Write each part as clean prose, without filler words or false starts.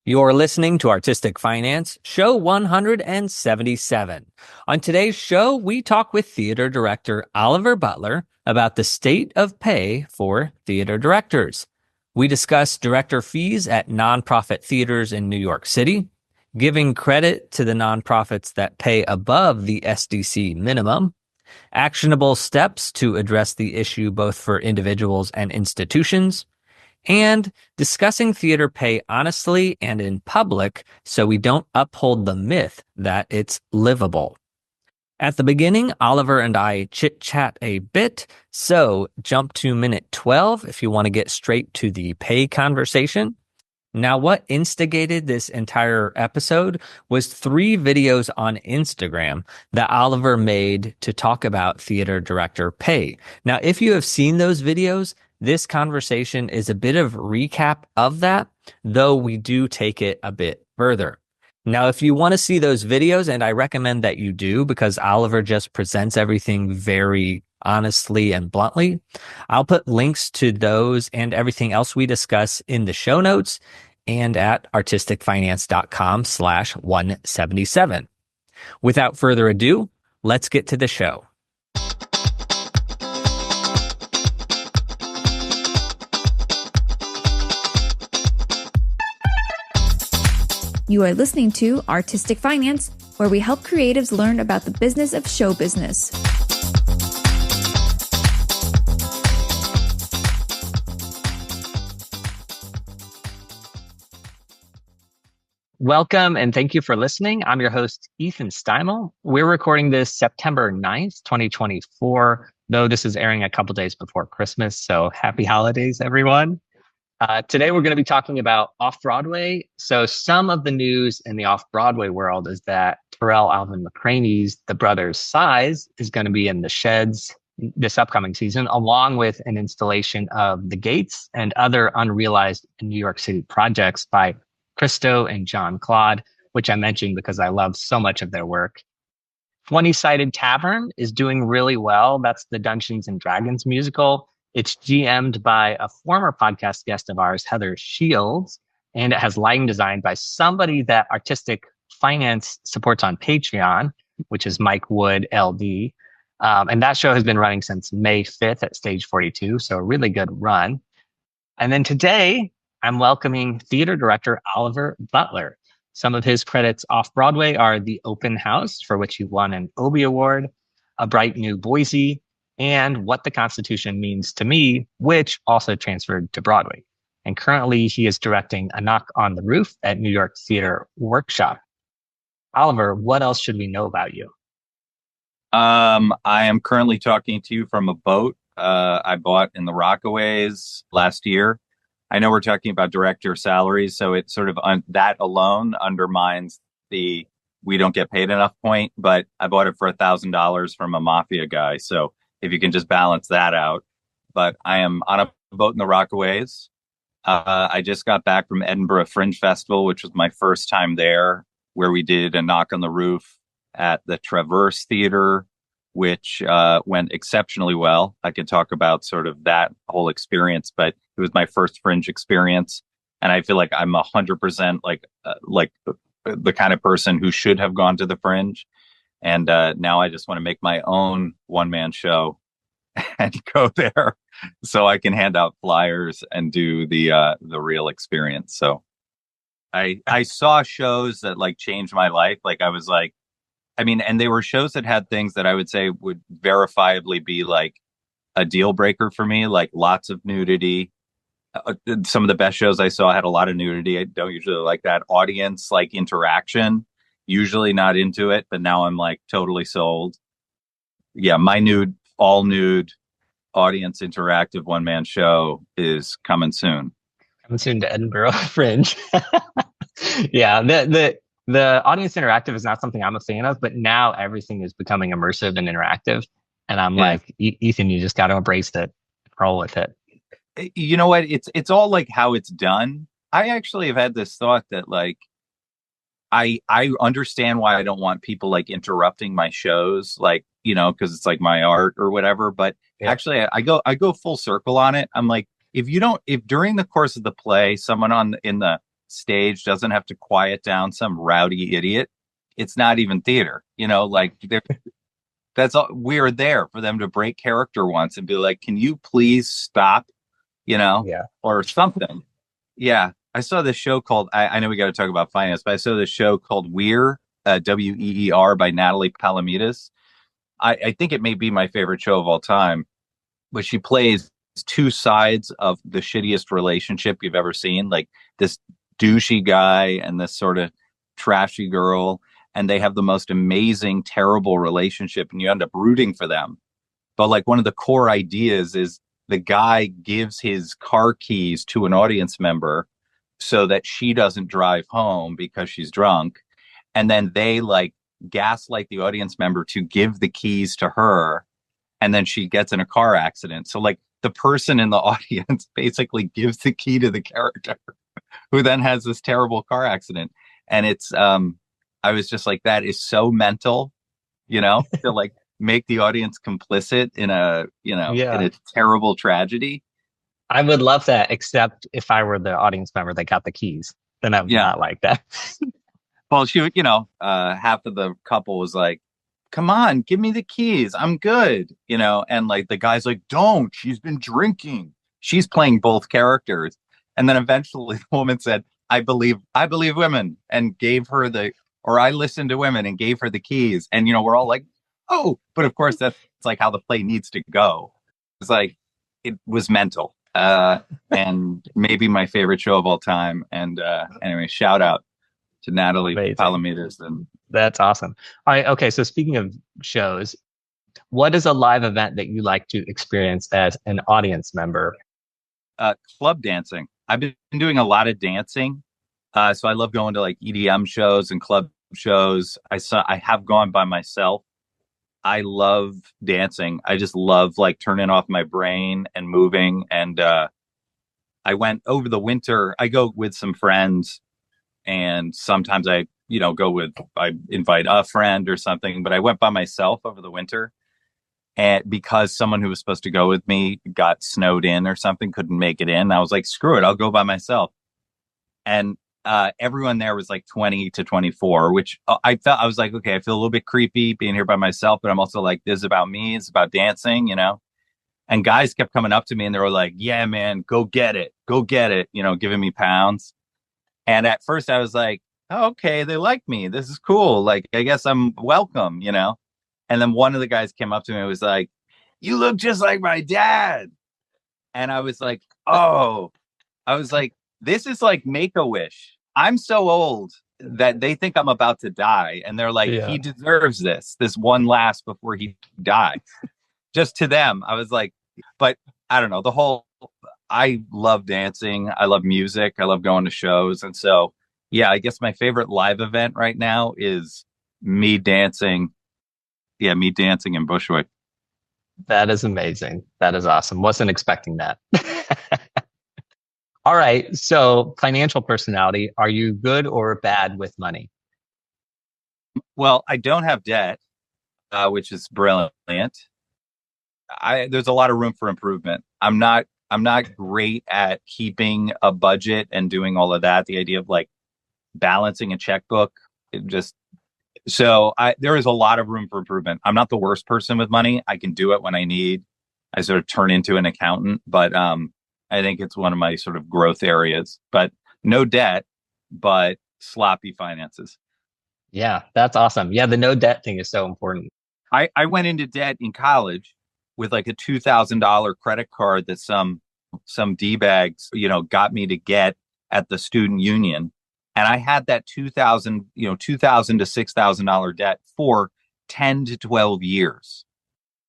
You're listening to Artistic Finance, show 177. On today's show, we talk with theater director Oliver Butler about the state of pay for theater directors. We discuss director fees at nonprofit theaters in New York City, giving credit to the nonprofits that pay above the SDC minimum, actionable steps to address the issue both for individuals and institutions, and discussing theater pay honestly and in public so we don't uphold the myth that it's livable. At the beginning, Oliver and I chit-chat a bit, so jump to minute 12 if you want to get straight to the pay conversation. Now, what instigated this entire episode was 3 videos on Instagram that Oliver made to talk about theater director pay. Now, if you have seen those videos, this conversation is a bit of recap of that, though we do take it a bit further. Now, if you want to see those videos, and I recommend that you do because Oliver just presents everything very honestly and bluntly, I'll put links to those and everything else we discuss in the show notes and at artisticfinance.com/177. Without further ado, let's get to the show. You are listening to Artistic Finance, where we help creatives learn about the business of show business. Welcome and thank you for listening. I'm your host, Ethan Steimel. We're recording this September 9th, 2024, though this is airing a couple days before Christmas, so happy holidays, everyone. Today, we're going to be talking about off-Broadway. So some of the news in the off-Broadway world is that Terrell Alvin McCraney's The Brothers' Size is going to be in the sheds this upcoming season, along with an installation of The Gates and other unrealized New York City projects by Christo and John Claude, which I mentioned because I love so much of their work. 20-Sided Tavern is doing really well. That's the Dungeons and Dragons musical. It's GM'd by a former podcast guest of ours, Heather Shields, and it has lighting designed by somebody that Artistic Finance supports on Patreon, which is Mike Wood, LD. And that show has been running since May 5th at Stage 42, so a really good run. And then today, I'm welcoming theater director Oliver Butler. Some of his credits off-Broadway are The Open House, for which he won an Obie Award, A Bright New Boise, and What the Constitution Means to Me, which also transferred to Broadway. And currently he is directing A Knock on the Roof at New York Theater Workshop. Oliver, what else should we know about you? I am currently talking to you from a boat I bought in the Rockaways last year. I know we're talking about director salaries, so it's sort of that alone undermines the we don't get paid enough point, but I bought it for $1,000 from a mafia guy. So if you can just balance that out. But I am on a boat in the Rockaways. I just got back from Edinburgh Fringe Festival, which was my first time there, where we did A Knock on the Roof at the Traverse Theater, which went exceptionally well. I could talk about sort of that whole experience, but it was my first Fringe experience. And I feel like I'm 100% like the kind of person who should have gone to the Fringe. And now I just want to make my own one-man show and go there so I can hand out flyers and do the real experience. So I saw shows that like changed my life. Like I was like, I mean, and they were shows that had things that I would say would verifiably be like a deal breaker for me, like lots of nudity. Some of the best shows I saw had a lot of nudity. I don't usually like that. Audience like interaction, usually not into it, but now I'm like totally sold. Yeah, my all nude audience interactive one-man show is coming soon. Coming soon to Edinburgh Fringe. Yeah, the audience interactive is not something I'm a fan of, but now everything is becoming immersive and interactive. And I'm like, Ethan, you just got to embrace it, roll with it. You know what? It's all like how it's done. I actually have had this thought that like, I understand why I don't want people like interrupting my shows, like, you know, because it's like my art or whatever. But actually, I go full circle on it. I'm like, if during the course of the play, someone in the stage, doesn't have to quiet down some rowdy idiot, it's not even theater. Like that's all. We're there for them to break character once and be like, can you please stop, Yeah. or something. Yeah. I saw this show called, I know we got to talk about finance, but I saw this show called WEER, WEER by Natalie Palamides. I think it may be my favorite show of all time, but she plays two sides of the shittiest relationship you've ever seen. Like this douchey guy and this sort of trashy girl. And they have the most amazing, terrible relationship, and you end up rooting for them. But like one of the core ideas is the guy gives his car keys to an audience member so that she doesn't drive home because she's drunk. And then they like gaslight the audience member to give the keys to her. And then she gets in a car accident. So like the person in the audience basically gives the key to the character who then has this terrible car accident. And it's, I was just like, that is so mental, to like make the audience complicit in a, in a terrible tragedy. I would love that, except if I were the audience member that got the keys, then I would not like that. Well, she would, half of the couple was like, come on, give me the keys. I'm good. And like the guy's like, don't, she's been drinking. She's playing both characters. And then eventually the woman said, I believe women, and gave her I listened to women and gave her the keys. And, we're all like, oh, but of course that's like how the play needs to go. It's like, it was mental. And maybe my favorite show of all time. And anyway, shout out to Natalie Palamides. And that's awesome. All right. Okay. So speaking of shows, what is a live event that you like to experience as an audience member? Club dancing. I've been doing a lot of dancing. So I love going to like EDM shows and club shows. I have gone by myself. I love dancing. I just love like turning off my brain and moving. And I went over the winter. I go with some friends, and sometimes I invite a friend or something, but I went by myself over the winter. And because someone who was supposed to go with me got snowed in or something, couldn't make it in, I was like, screw it, I'll go by myself. And everyone there was like 20 to 24, which I was like, okay, I feel a little bit creepy being here by myself, but I'm also like, this is about me. It's about dancing, And guys kept coming up to me and they were like, yeah, man, go get it, giving me pounds. And at first I was like, oh, okay, they like me. This is cool. Like, I guess I'm welcome, And then one of the guys came up to me and was like, you look just like my dad. And I was like, this is like Make-A-Wish. I'm so old that they think I'm about to die. And they're like, he deserves this one last before he dies. Just to them. I was like, but I don't know, I love dancing. I love music. I love going to shows. And so, yeah, I guess my favorite live event right now is me dancing. Yeah, me dancing in Bushwick. That is amazing. That is awesome. Wasn't expecting that. All right. So financial personality, are you good or bad with money? Well, I don't have debt, which is brilliant. There's a lot of room for improvement. I'm not great at keeping a budget and doing all of that. The idea of like balancing a checkbook, there is a lot of room for improvement. I'm not the worst person with money. I can do it when I need. I sort of turn into an accountant, but I think it's one of my sort of growth areas. But no debt, but sloppy finances. Yeah, that's awesome. Yeah, the no debt thing is so important. I went into debt in college with like a $2,000 credit card that some D-bags, got me to get at the student union. And I had that $2,000 to $6,000 debt for 10 to 12 years.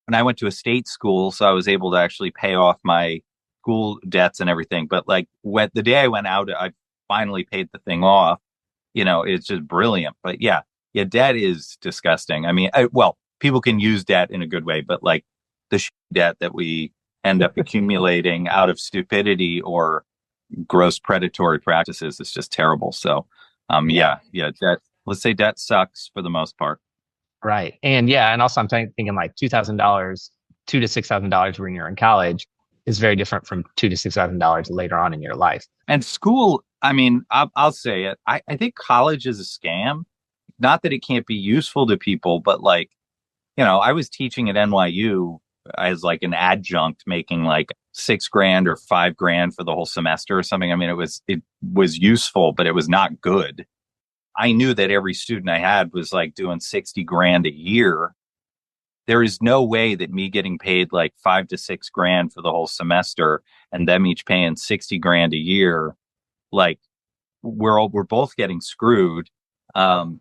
And I went to a state school, so I was able to actually pay off my school debts and everything. But like the day I went out, I finally paid the thing off. It's just brilliant. But yeah, debt is disgusting. I mean, people can use debt in a good way, but like the debt that we end up accumulating out of stupidity or gross predatory practices is just terrible. So, debt. Let's say debt sucks for the most part. Right, and also I'm thinking like $2,000, $2,000 to $6,000 when you're in college is very different from $2,000 to $6,000 later on in your life. And school I mean, I'll say it. I think college is a scam. Not that it can't be useful to people, but like, I was teaching at NYU as like an adjunct, making like 6 grand or 5 grand for the whole semester or something. I mean, it was useful, but it was not good. I knew that every student I had was like doing 60 grand a year. There is no way that me getting paid like 5 to 6 grand for the whole semester and them each paying 60 grand a year, like we're both getting screwed. Um,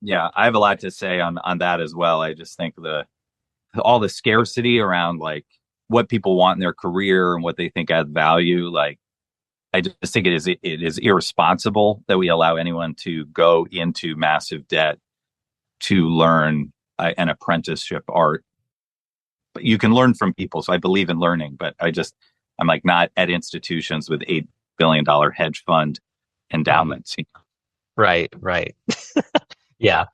yeah, I have a lot to say on that as well. I just think all the scarcity around like what people want in their career and what they think adds value, like I just think it is irresponsible that we allow anyone to go into massive debt to learn an apprenticeship art. But you can learn from people, so I believe in learning. But I'm like not at institutions with $8 billion hedge fund endowments. Right, right. Yeah.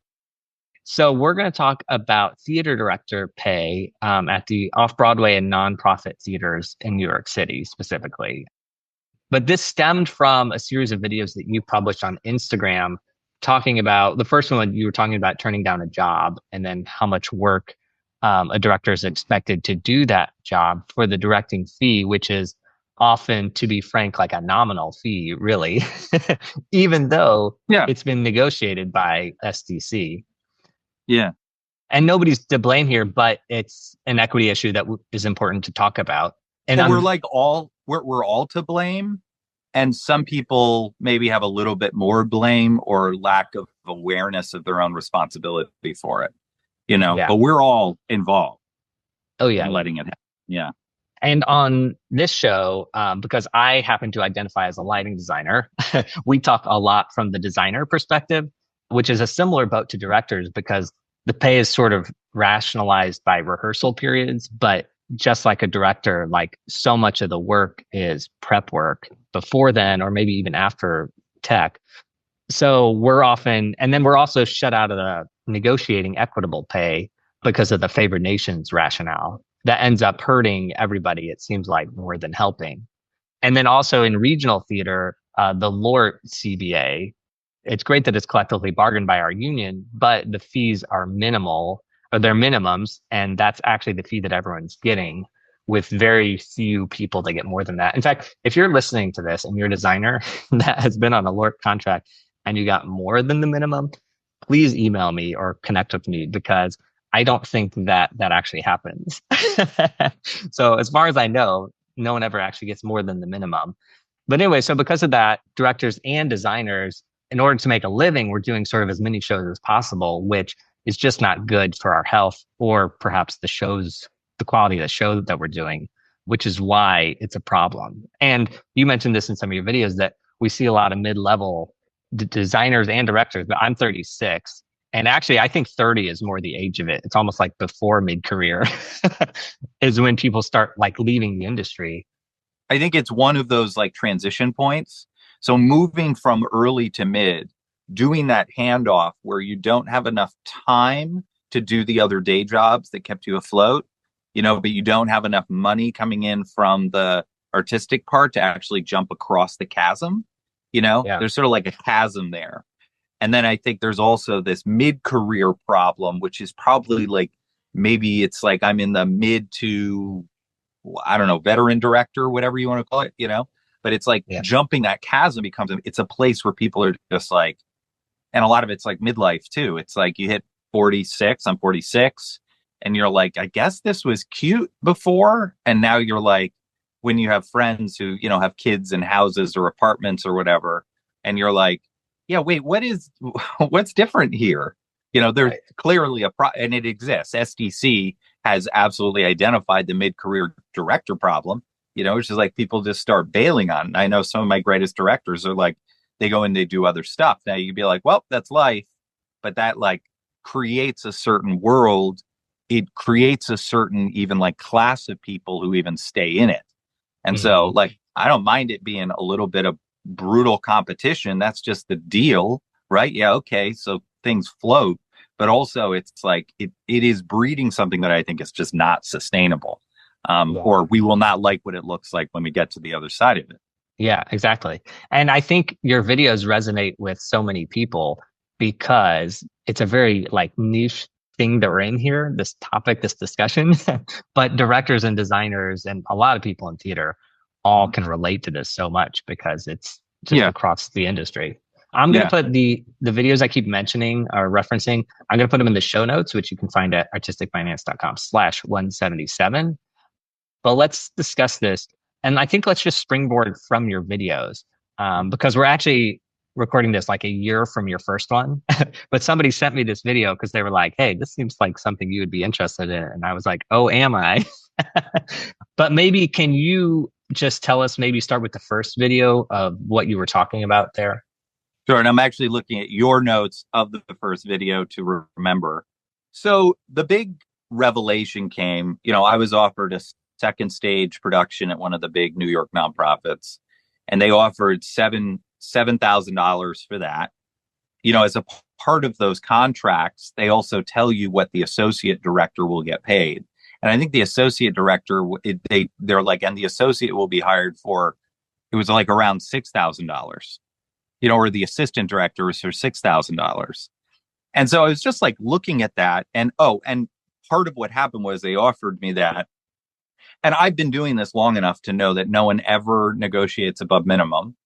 So we're going to talk about theater director pay at the off-Broadway and nonprofit theaters in New York City specifically. But this stemmed from a series of videos that you published on Instagram talking about the first one, you were talking about turning down a job and then how much work a director is expected to do that job for the directing fee, which is often, to be frank, like a nominal fee, really, even though Yeah, it's been negotiated by SDC. yeah. And nobody's to blame here, but it's an equity issue that is important to talk about. And Well, we're all to blame, and some people maybe have a little bit more blame or lack of awareness of their own responsibility for it. yeah. But we're all involved Oh, in yeah. letting it happen. Yeah. And on this show, because I happen to identify as a lighting designer, we talk a lot from the designer perspective, which is a similar boat to directors because the pay is sort of rationalized by rehearsal periods. But just like a director, like so much of the work is prep work before then, or maybe even after tech. So and then we're also shut out of the negotiating equitable pay because of the favored nations rationale that ends up hurting everybody, it seems like, more than helping. And then also in regional theater, the LORT CBA, it's great that it's collectively bargained by our union, but the fees are minimal, or they're minimums. And that's actually the fee that everyone's getting, with very few people that get more than that. In fact, if you're listening to this and you're a designer that has been on a LORT contract and you got more than the minimum, please email me or connect with me because I don't think that actually happens. So as far as I know, no one ever actually gets more than the minimum. But anyway, so because of that, directors and designers, in order to make a living, we're doing sort of as many shows as possible, which is just not good for our health or perhaps the quality of the show that we're doing, which is why it's a problem. And you mentioned this in some of your videos that we see a lot of mid-level designers and directors, but I'm 36. And actually, I think 30 is more the age of it. It's almost like before mid-career is when people start like leaving the industry. I think it's one of those like transition points. So moving from early to mid, doing that handoff where you don't have enough time to do the other day jobs that kept you afloat, but you don't have enough money coming in from the artistic part to actually jump across the chasm. Yeah. There's sort of like a chasm there. And then I think there's also this mid-career problem, which is probably like, maybe it's like I'm in the mid to, I don't know, veteran director, whatever you want to call it, but it's like jumping that chasm it's a place where people are just like, and a lot of it's like midlife too. It's like you hit 46, I'm 46, and you're like, I guess this was cute before. And now you're like, when you have friends who, have kids and houses or apartments or whatever, and you're like, yeah, wait, what's different here? There's clearly and it exists. SDC has absolutely identified the mid-career director problem, which is like people just start bailing on. I know some of my greatest directors are like, they go and they do other stuff. Now you'd be like, well, that's life, but that like creates a certain world. It creates a certain even like class of people who even stay in it. And so like, I don't mind it being a little bit of brutal competition. That's just the deal, right? Yeah. Okay. So things float, but also it's like, it is breeding something that I think is just not sustainable. Or we will not like what it looks like when we get to the other side of it. Yeah, exactly. And I think your videos resonate with so many people because it's a very like niche thing that we're in here, this topic, this discussion. But directors and designers and a lot of people in theater all can relate to this so much because it's just Yeah. across the industry. I'm going to Yeah. put the videos I keep mentioning or referencing, I'm going to put them in the show notes, which you can find at artisticfinance.com/177. But let's discuss this. And I think let's just springboard from your videos because we're actually recording this like a year from your first one. But somebody sent me this video because they were like, hey, this seems like something you would be interested in. And I was like, oh, am I? But maybe can you just tell us, maybe start with the first video of what you were talking about there? Sure. And I'm actually looking at your notes of the first video to remember. So the big revelation came, I was offered a second stage production at one of the big New York nonprofits, and they offered $7,000 for that. As a part of those contracts, they also tell you what the associate director will get paid. And I think the associate director, they're like, and the associate will be hired for, it was like around $6,000, or the assistant director was for $6,000. And so I was just like looking at that, and part of what happened was they offered me that. And I've been doing this long enough to know that no one ever negotiates above minimum.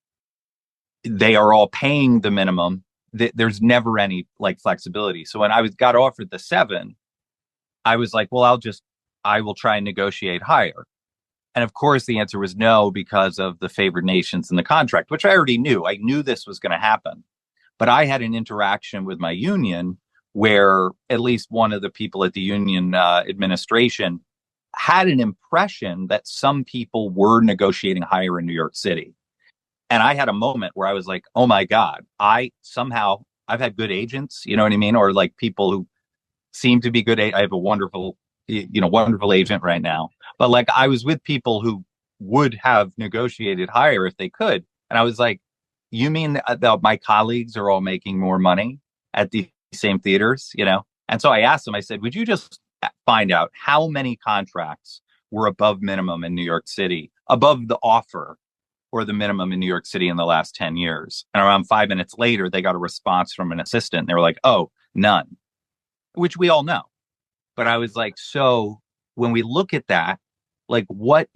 They are all paying the minimum. There's never any like flexibility. So when I got offered the 7, I was like, well, I will try and negotiate higher. And of course, the answer was no because of the favored nations in the contract, which I already knew. I knew this was going to happen. But I had an interaction with my union where at least one of the people at the union administration had an impression that some people were negotiating higher in New York City. And I had a moment where I was like, oh my God, I've had good agents, you know what I mean? Or like people who seem to be good. I have a wonderful agent right now. But like I was with people who would have negotiated higher if they could. And I was like, you mean that my colleagues are all making more money at the same theaters, And so I asked them, I said, would you just find out how many contracts were above minimum in New York City, above the offer or the minimum in New York City in the last 10 years? And around 5 minutes later, they got a response from an assistant. They were like, oh, none, which we all know. But I was like, so when we look at that, like, what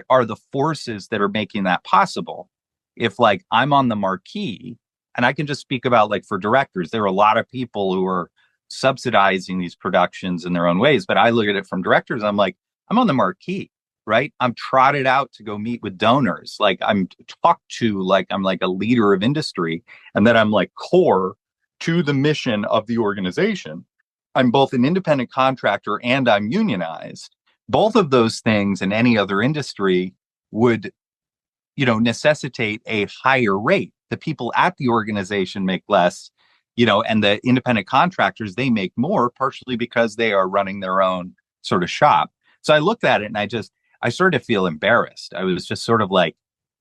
are the forces that are making that possible? If like I'm on the marquee, and I can just speak about like for directors, there are a lot of people who are subsidizing these productions in their own ways. But I look at it from directors, I'm like, I'm on the marquee, right? I'm trotted out to go meet with donors. Like I'm talked to, like I'm like a leader of industry, and then I'm like core to the mission of the organization. I'm both an independent contractor and I'm unionized. Both of those things in any other industry would, necessitate a higher rate. The people at the organization make less, and the independent contractors, they make more, partially because they are running their own sort of shop. So I looked at it and I started to feel embarrassed. I was just sort of like,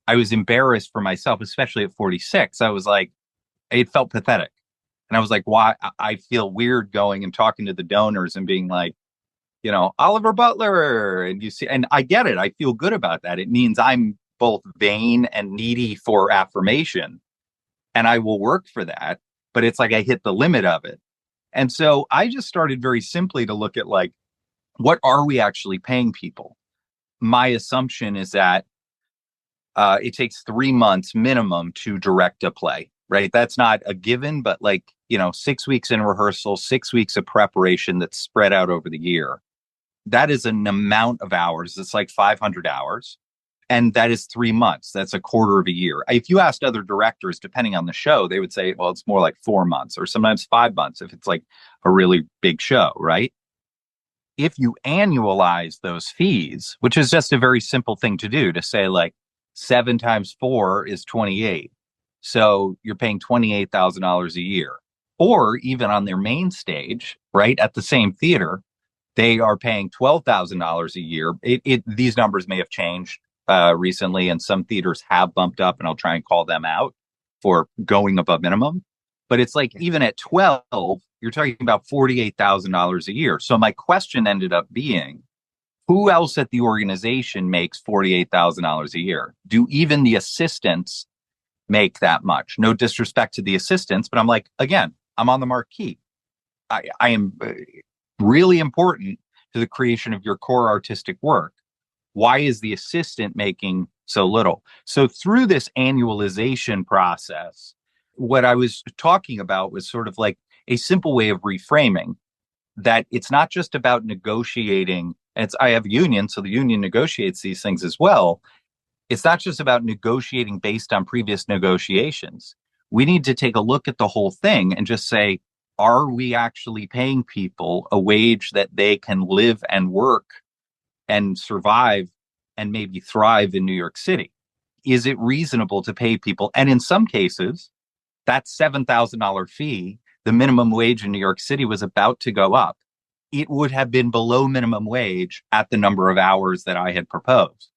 I was embarrassed for myself, especially at 46. I was like, it felt pathetic. And I was like, why? I feel weird going and talking to the donors and being like, Oliver Butler. And you see, and I get it. I feel good about that. It means I'm both vain and needy for affirmation, and I will work for that. But it's like I hit the limit of it. And so I just started very simply to look at like, what are we actually paying people? My assumption is that it takes 3 months minimum to direct a play, right? That's not a given, but like, 6 weeks in rehearsal, 6 weeks of preparation that's spread out over the year. That is an amount of hours. It's like 500 hours. And that is 3 months. That's a quarter of a year. If you asked other directors, depending on the show, they would say, well, it's more like 4 months or sometimes 5 months if it's like a really big show, right? If you annualize those fees, which is just a very simple thing to do, to say like 7 times 4 is 28. So you're paying $28,000 a year. Or even on their main stage, right, at the same theater, they are paying $12,000 a year. These numbers may have changed recently, and some theaters have bumped up, and I'll try and call them out for going above minimum. But it's like even at 12, you're talking about $48,000 a year. So my question ended up being, Who else at the organization makes $48,000 a year? Do even the assistants make that much? No disrespect to the assistants, but I'm like, again, I'm on the marquee. I am really important to the creation of your core artistic work. Why is the assistant making so little? So through this annualization process, what I was talking about was sort of like a simple way of reframing that it's not just about negotiating. And I have a union, so the union negotiates these things as well. It's not just about negotiating based on previous negotiations. We need to take a look at the whole thing and just say, are we actually paying people a wage that they can live and work and survive and maybe thrive in New York City? Is it reasonable to pay people? And in some cases, that $7,000 fee, the minimum wage in New York City was about to go up. It would have been below minimum wage at the number of hours that I had proposed.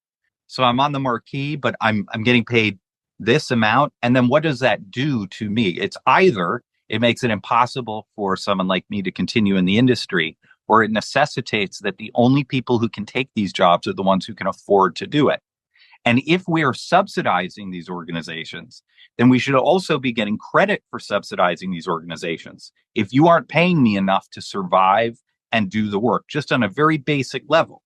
So I'm on the marquee, but I'm getting paid this amount. And then what does that do to me? It's either it makes it impossible for someone like me to continue in the industry, or it necessitates that the only people who can take these jobs are the ones who can afford to do it. And if we are subsidizing these organizations, then we should also be getting credit for subsidizing these organizations. If you aren't paying me enough to survive and do the work, just on a very basic level,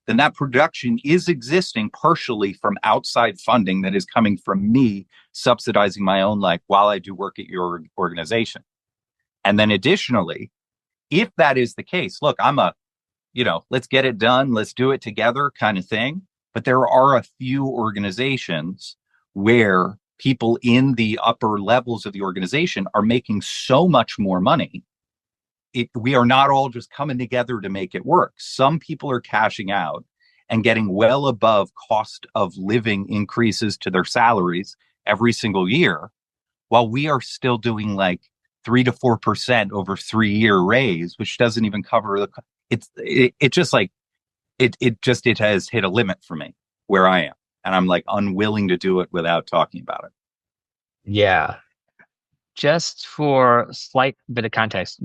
then that production is existing partially from outside funding that is coming from me subsidizing my own life while I do work at your organization. And then additionally, if that is the case, look, I'm let's get it done, let's do it together kind of thing. But there are a few organizations where people in the upper levels of the organization are making so much more money. We are not all just coming together to make it work. Some people are cashing out and getting well above cost of living increases to their salaries every single year, while we are still doing like 3 to 4% over 3-year raise, which doesn't even cover it has hit a limit for me where I am. And I'm like unwilling to do it without talking about it. Yeah. Just for slight bit of context,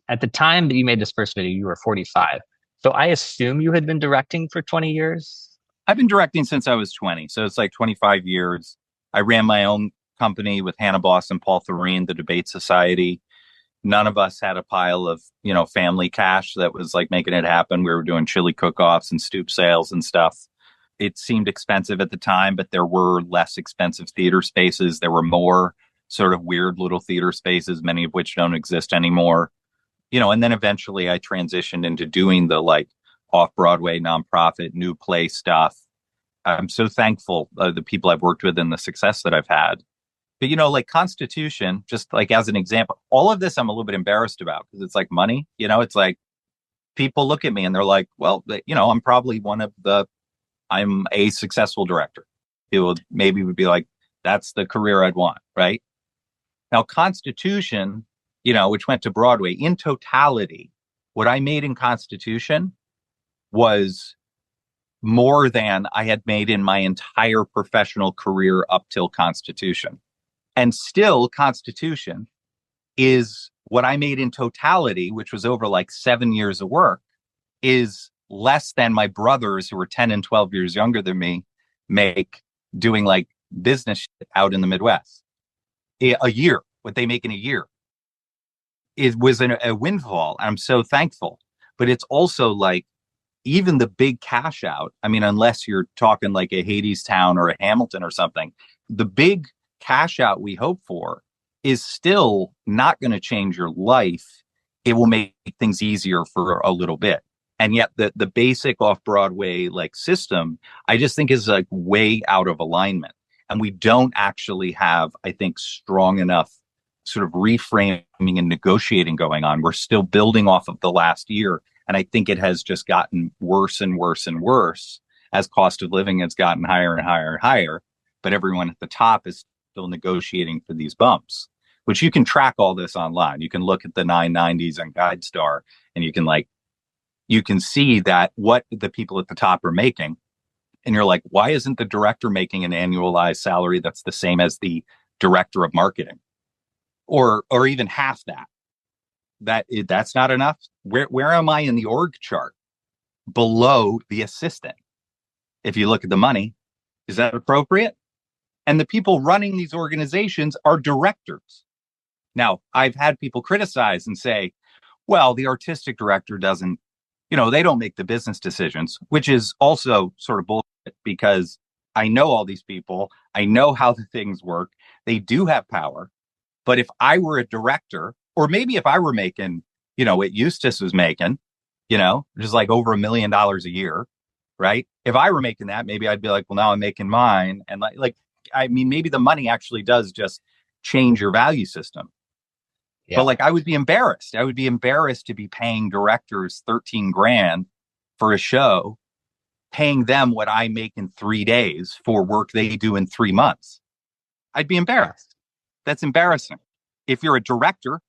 at the time that you made this first video, you were 45. So I assume you had been directing for 20 years. I've been directing since I was 20. So it's like 25 years. I ran my own company with Hannah Boss and Paul Thureen, the Debate Society. None of us had a pile of, family cash that was like making it happen. We were doing chili cook-offs and stoop sales and stuff. It seemed expensive at the time, but there were less expensive theater spaces. There were more sort of weird little theater spaces, many of which don't exist anymore. And then eventually I transitioned into doing the like off-Broadway nonprofit new play stuff. I'm so thankful the people I've worked with and the success that I've had. But, like Constitution, just like as an example, all of this I'm a little bit embarrassed about because it's like money, it's like people look at me and they're like, well, I'm a successful director. People maybe would be like, that's the career I'd want, right? Now, Constitution, which went to Broadway, in totality, what I made in Constitution was more than I had made in my entire professional career up till Constitution. And still, Constitution is what I made in totality, which was over like 7 years of work, is less than my brothers who were 10 and 12 years younger than me make doing like business out in the Midwest. A year, what they make in a year. It was a windfall. I'm so thankful. But it's also like, even the big cash out, I mean, unless you're talking like a Hadestown or a Hamilton or something, the big cash out we hope for is still not going to change your life. It will make things easier for a little bit. And yet the basic off-Broadway like system, I just think is like way out of alignment. And we don't actually have, I think, strong enough sort of reframing and negotiating going on. We're still building off of the last year. And I think it has just gotten worse and worse and worse as cost of living has gotten higher and higher and higher. But everyone at the top is still negotiating for these bumps, which you can track all this online. You can look at the 990s on GuideStar and you can see that what the people at the top are making. And you're like, why isn't the director making an annualized salary that's the same as the director of marketing? Or even half that? That's not enough. Where am I in the org chart? below the assistant. If you look at the money, is that appropriate? And the people running these organizations are directors. Now, I've had people criticize and say, well, the artistic director doesn't, they don't make the business decisions, which is also sort of bullshit because I know all these people. I know how the things work. They do have power. But if I were a director, or maybe if I were making, what Eustis was making, just like over $1 million a year, right? If I were making that, maybe I'd be like, well, now I'm making mine. And maybe the money actually does just change your value system. Yeah. But I would be embarrassed. I would be embarrassed to be paying directors 13 grand for a show, paying them what I make in 3 days for work they do in 3 months. I'd be embarrassed. That's embarrassing. If you're a director.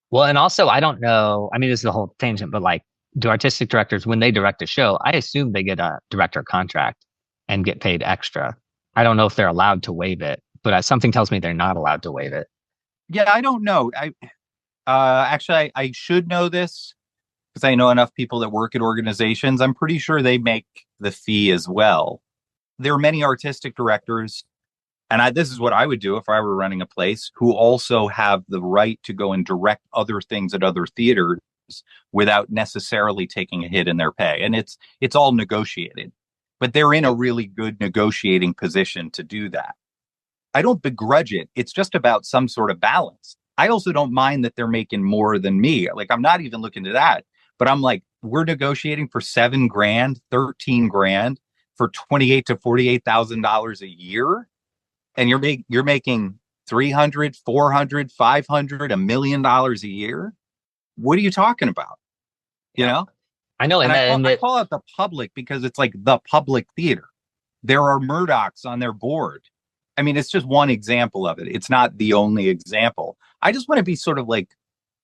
Well, and also, I don't know. I mean, this is a whole tangent, but do artistic directors, when they direct a show, I assume they get a director contract and get paid extra. I don't know if they're allowed to waive it, but something tells me they're not allowed to waive it. Yeah, I don't know. Actually, I should know this because I know enough people that work at organizations. I'm pretty sure they make the fee as well. There are many artistic directors, and this is what I would do if I were running a place, who also have the right to go and direct other things at other theaters without necessarily taking a hit in their pay. And it's all negotiated, but they're in a really good negotiating position to do that. I don't begrudge it. It's just about some sort of balance. I also don't mind that they're making more than me. I'm not even looking to that, but I'm like, we're negotiating for $7 grand, 13 grand for $28,000 to $48,000 a year. And you're making 300, 400, 500, $1 million a year. What are you talking about? I know. And I call it the public because it's like the public theater. There are Murdochs on their board. I mean, it's just one example of it. It's not the only example. I just want to be sort of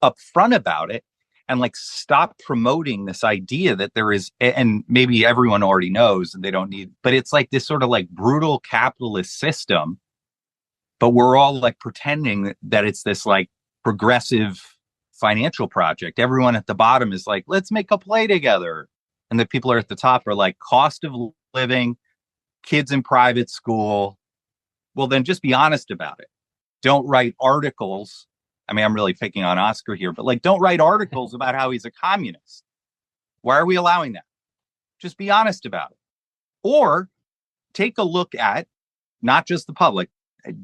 upfront about it and stop promoting this idea that there is, and maybe everyone already knows and they don't need, but it's this sort of brutal capitalist system, but we're all pretending that it's this progressive financial project. Everyone at the bottom is let's make a play together. And the people are at the top are cost of living, kids in private school. Well, then just be honest about it. Don't write articles. I mean, I'm really picking on Oscar here, but don't write articles about how he's a communist. Why are we allowing that? Just be honest about it. Or take a look at not just the public.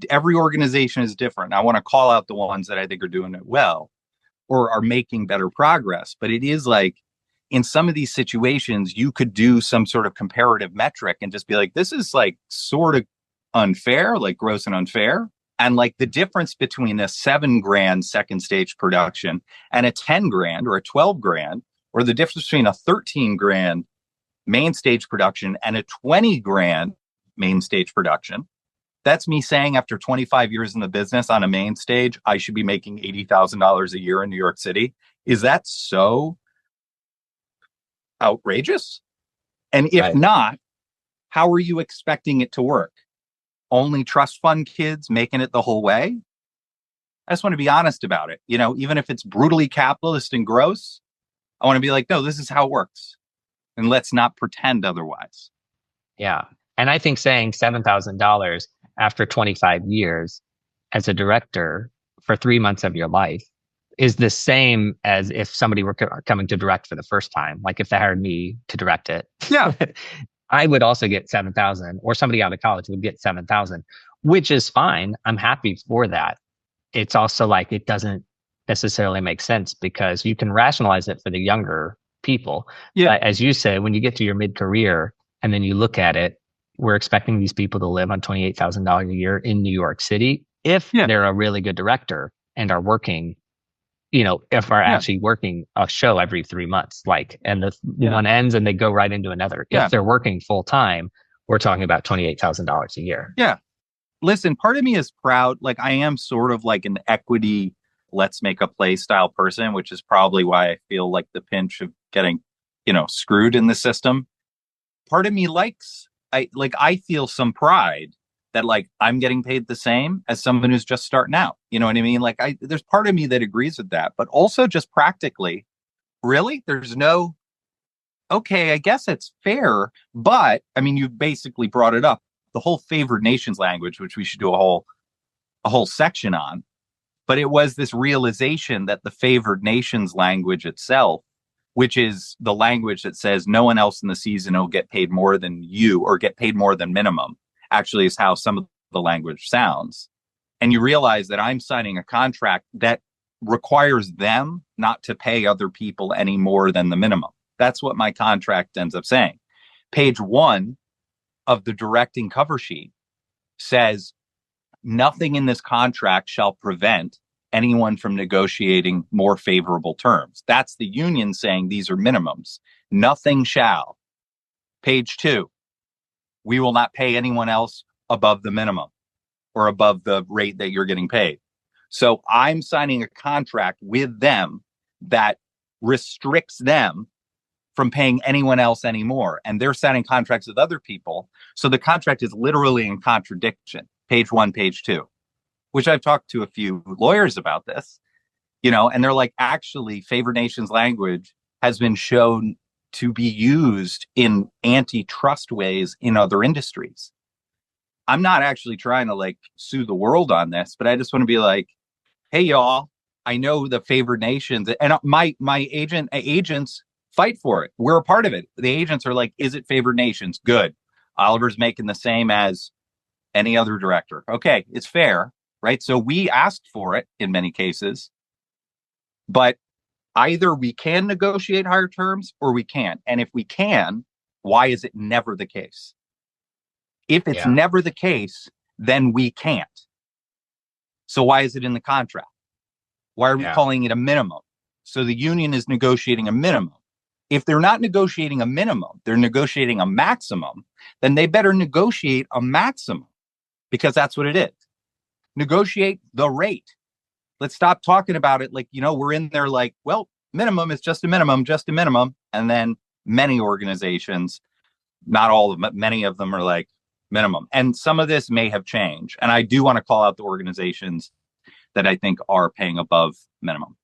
Every organization is different. I want to call out the ones that I think are doing it well or are making better progress. But it is in some of these situations, you could do some sort of comparative metric and just be this is sort of unfair, gross and unfair. And the difference between a 7 grand second stage production and a 10 grand or a 12 grand, or the difference between a 13 grand main stage production and a 20 grand main stage production. That's me saying after 25 years in the business on a main stage, I should be making $80,000 a year in New York City. Is that so outrageous? And if not, how are you expecting it to work? Only trust fund kids making it the whole way? I just want to be honest about it. Even if it's brutally capitalist and gross, I want to be no, this is how it works. And let's not pretend otherwise. Yeah. And I think saying $7,000 after 25 years as a director for 3 months of your life is the same as if somebody were coming to direct for the first time. If they hired me to direct it. Yeah. I would also get 7,000, or somebody out of college would get 7,000, which is fine. I'm happy for that. It's also it doesn't necessarily make sense because you can rationalize it for the younger people. Yeah. As you say, when you get to your mid-career and then you look at it, we're expecting these people to live on $28,000 a year in New York City if they're a really good director and are working, if are actually working a show every 3 months, and the one ends and they go right into another. If they're working full time, we're talking about $28,000 a year. Yeah. Listen, part of me is proud. I am sort of an equity, let's make a play style person, which is probably why I feel the pinch of getting, screwed in the system. Part of me I feel some pride that I'm getting paid the same as someone who's just starting out. You know what I mean? There's part of me that agrees with that, but also just practically, really, there's no okay, I guess it's fair. But I mean, you basically brought it up. The whole favored nations language, which we should do a whole section on. But it was this realization that the favored nations language itself, which is the language that says no one else in the season will get paid more than you or get paid more than minimum, actually is how some of the language sounds. And you realize that I'm signing a contract that requires them not to pay other people any more than the minimum. That's what my contract ends up saying. Page 1 of the directing cover sheet says nothing in this contract shall prevent anyone from negotiating more favorable terms. That's the union saying these are minimums. Nothing shall. Page 2, we will not pay anyone else above the minimum or above the rate that you're getting paid. So I'm signing a contract with them that restricts them from paying anyone else anymore. And they're signing contracts with other people. So the contract is literally in contradiction. Page 1, page 2, which I've talked to a few lawyers about this, and they're like, actually, favored nations language has been shown to be used in antitrust ways in other industries. I'm not actually trying to sue the world on this, but I just want to be like, hey, y'all, I know the favored nations and my agents fight for it. We're a part of it. The agents are like, is it favored nations? Good. Oliver's making the same as any other director. Okay, it's fair, right? So we asked for it in many cases, but either we can negotiate higher terms or we can't. And if we can, why is it never the case? If it's never the case, then we can't. So why is it in the contract? Why are we calling it a minimum? So the union is negotiating a minimum. If they're not negotiating a minimum, they're negotiating a maximum, then they better negotiate a maximum, because that's what it is. Negotiate the rate. Let's stop talking about it we're in there well, minimum is just a minimum, just a minimum. And then many organizations, not all of them, but many of them are like minimum. And some of this may have changed. And I do want to call out the organizations that I think are paying above minimum.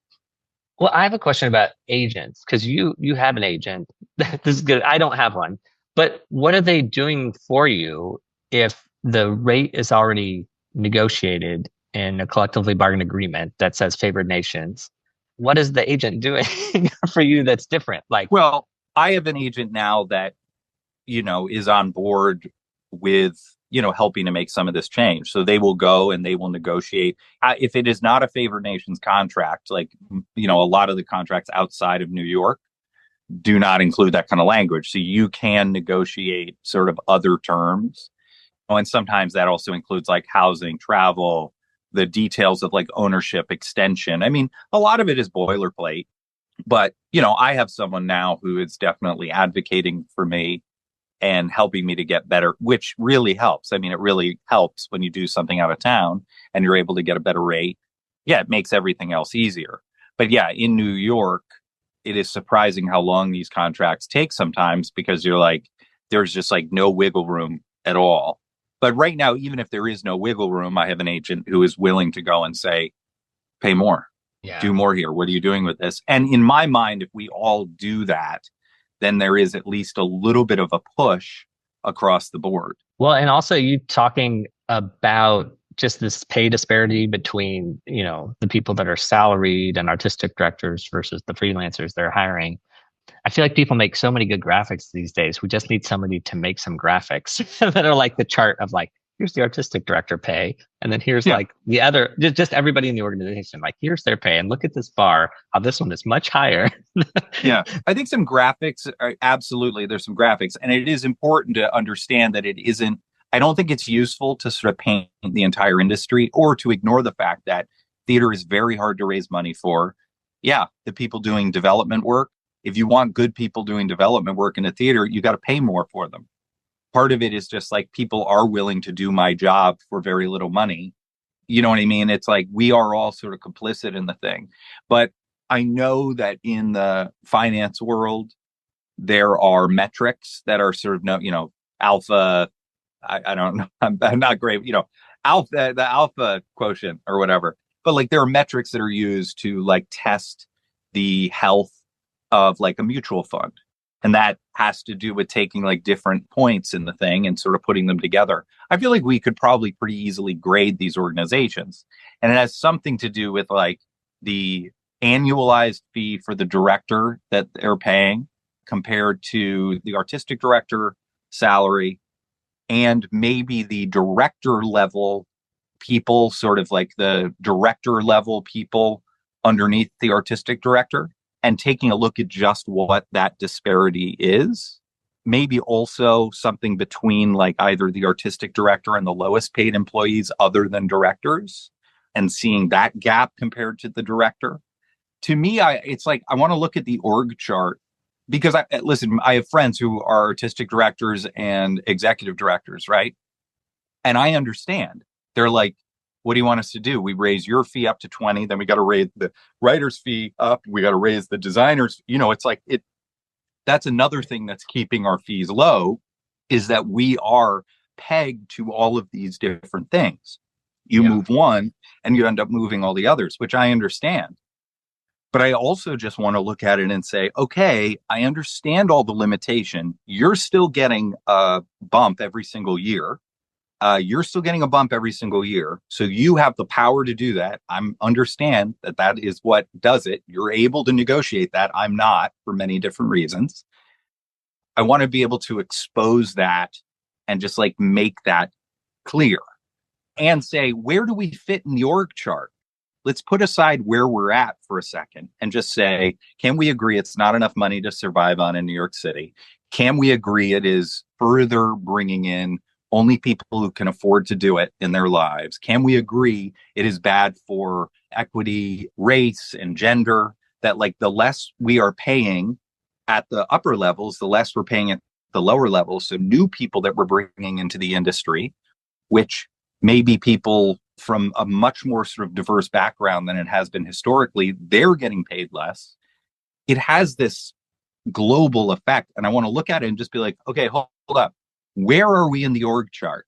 Well, I have a question about agents, because you have an agent. This is good. I don't have one. But what are they doing for you if the rate is already negotiated in a collectively bargained agreement that says favored nations? What is the agent doing for you that's different? Well, I have an agent now that, is on board with, helping to make some of this change. So they will go and they will negotiate. If it is not a favored nations contract, a lot of the contracts outside of New York do not include that kind of language. So you can negotiate sort of other terms. And sometimes that also includes housing, travel, the details of ownership, extension. I mean, a lot of it is boilerplate, but, I have someone now who is definitely advocating for me and helping me to get better, which really helps. I mean, it really helps when you do something out of town and you're able to get a better rate. Yeah, it makes everything else easier. But yeah, in New York, it is surprising how long these contracts take sometimes, because you're there's just no wiggle room at all. But right now, even if there is no wiggle room, I have an agent who is willing to go and say, pay more, do more here. What are you doing with this? And in my mind, if we all do that, then there is at least a little bit of a push across the board. Well, and also you talking about just this pay disparity between, the people that are salaried and artistic directors versus the freelancers they're hiring. I feel like people make so many good graphics these days. We just need somebody to make some graphics that are the chart of here's the artistic director pay. And then here's the other, just everybody in the organization, here's their pay. And look at this bar, how this one is much higher. Yeah. I think some graphics are absolutely, there's some graphics. And it is important to understand that it isn't, I don't think it's useful to sort of paint the entire industry or to ignore the fact that theater is very hard to raise money for. Yeah. The people doing development work. If you want good people doing development work in a theater, you got to pay more for them. Part of it is just people are willing to do my job for very little money. You know what I mean? It's we are all sort of complicit in the thing. But I know that in the finance world, there are metrics that are sort of, alpha. I don't know. I'm not great. Alpha, the alpha quotient or whatever. But there are metrics that are used to test the health of a mutual fund. And that has to do with taking like different points in the thing and sort of putting them together. I feel like we could probably pretty easily grade these organizations. And it has something to do with like the annualized fee for the director that they're paying compared to the artistic director salary, and maybe the director level people, sort of like the director level people underneath the artistic director, and taking a look at just what that disparity is. Maybe also something between like either the artistic director and the lowest paid employees other than directors, and seeing that gap compared to the director. To me, it's like I want to look at the org chart because listen, I have friends who are artistic directors and executive directors, right? And I understand. They're like, what do you want us to do? We raise your fee up to 20, then we got to raise the writer's fee up. We got to raise the designer's. It's like that's another thing that's keeping our fees low, is that we are pegged to all of these different things. You move one and you end up moving all the others, which I understand. But I also just want to look at it and say, okay, I understand all the limitation. You're still getting a bump every single year. You're still getting a bump every single year. So you have the power to do that. I understand that is what does it. You're able to negotiate that. I'm not, for many different reasons. I want to be able to expose that and just like make that clear and say, where do we fit in the org chart? Let's put aside where we're at for a second and just say, can we agree it's not enough money to survive on in New York City? Can we agree it is further bringing in only people who can afford to do it in their lives? Can we agree it is bad for equity, race, and gender? That like the less we are paying at the upper levels, the less we're paying at the lower levels. So new people that we're bringing into the industry, which may be people from a much more sort of diverse background than it has been historically, they're getting paid less. It has this global effect. And I want to look at it and just be like, okay, hold up. Where are we in the org chart?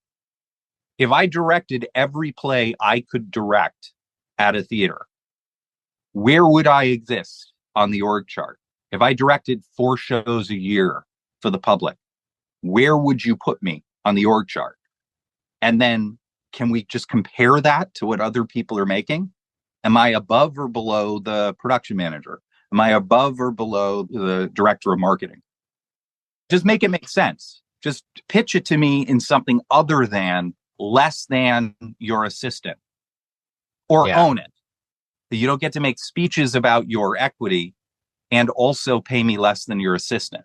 If I directed every play I could direct at a theater, where would I exist on the org chart? If I directed 4 shows a year for the public, where would you put me on the org chart? And then can we just compare that to what other people are making? Am I above or below the production manager? Am I above or below the director of marketing? Just make it make sense. Just pitch it to me in something other than less than your assistant, or own it. You don't get to make speeches about your equity and also pay me less than your assistant.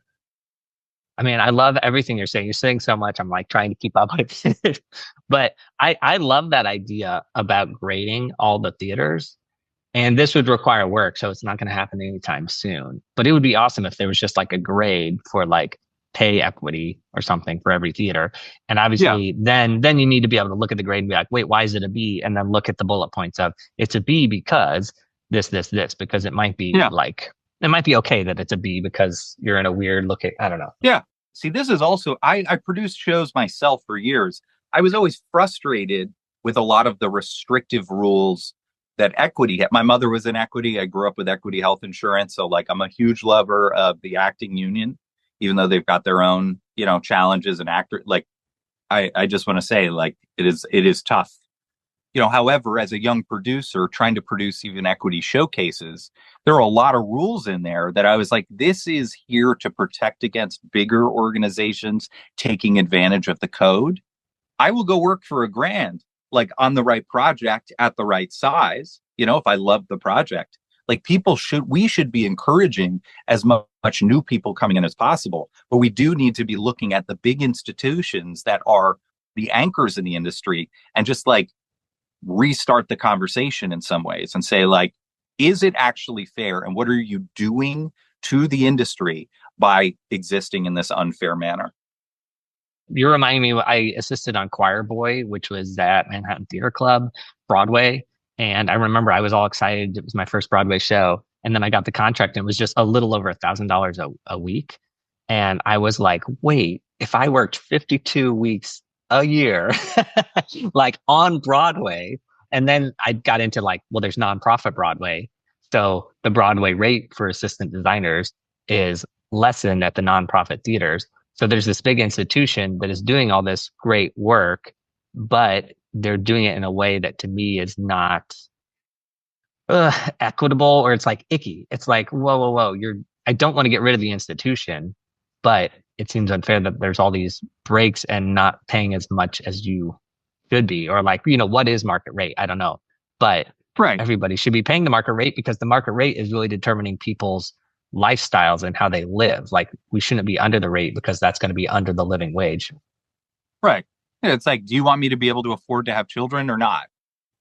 I mean, I love everything you're saying. You're saying so much. I'm like trying to keep up with it. But I love that idea about grading all the theaters. And this would require work, so it's not going to happen anytime soon. But it would be awesome if there was just like a grade for like pay equity or something for every theater. And obviously then you need to be able to look at the grade and be like, wait, why is it a B? And then look at the bullet points of it's a B because this, because it might be like, it might be okay that it's a B because you're in a weird look at, I don't know. Yeah. See, this is also, I produced shows myself for years. I was always frustrated with a lot of the restrictive rules that equity had. My mother was in equity. I grew up with equity health insurance. So like, I'm a huge lover of the acting union, even though they've got their own, challenges and like, I just want to say like, it is tough. However, as a young producer trying to produce even equity showcases, there are a lot of rules in there that I was like, this is here to protect against bigger organizations taking advantage of the code. I will go work for $1,000, like on the right project at the right size. If I love the project, like we should be encouraging as much new people coming in as possible. But we do need to be looking at the big institutions that are the anchors in the industry and just like restart the conversation in some ways and say like, is it actually fair? And what are you doing to the industry by existing in this unfair manner? You're reminding me, I assisted on Choir Boy, which was at Manhattan Theater Club, Broadway. And I remember I was all excited. It was my first Broadway show. And then I got the contract and it was just a little over $1,000 a week. And I was like, wait, if I worked 52 weeks a year, like on Broadway, and then I got into like, well, there's nonprofit Broadway. So the Broadway rate for assistant designers is lessen at the nonprofit theaters. So there's this big institution that is doing all this great work, but they're doing it in a way that to me is not equitable, or it's like icky. It's like, whoa, whoa, whoa, I don't want to get rid of the institution, but it seems unfair that there's all these breaks and not paying as much as you should be, or like, what is market rate? I don't know, but Right. everybody should be paying the market rate because the market rate is really determining people's lifestyles and how they live. Like, we shouldn't be under the rate because that's going to be under the living wage. Right. Yeah, it's like, do you want me to be able to afford to have children or not?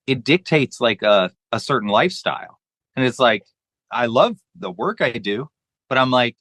It dictates like a certain lifestyle. And it's like, I love the work I do, but I'm like,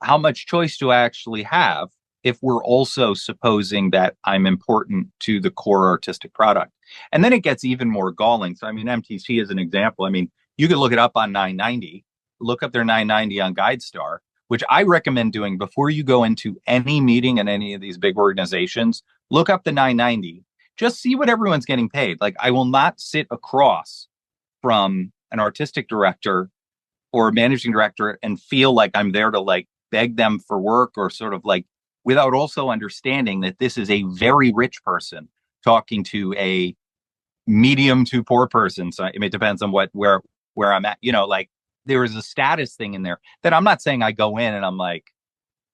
how much choice do I actually have if we're also supposing that I'm important to the core artistic product? And then it gets even more galling. So, I mean, MTC is an example. I mean, you could look it up on 990, look up their 990 on GuideStar, which I recommend doing before you go into any meeting in any of these big organizations. Look up the 990, just see what everyone's getting paid. Like, I will not sit across from an artistic director or a managing director and feel like I'm there to like beg them for work, or sort of like, without also understanding that this is a very rich person talking to a medium to poor person. So it depends on where I'm at, like there is a status thing in there that I'm not saying I go in and I'm like,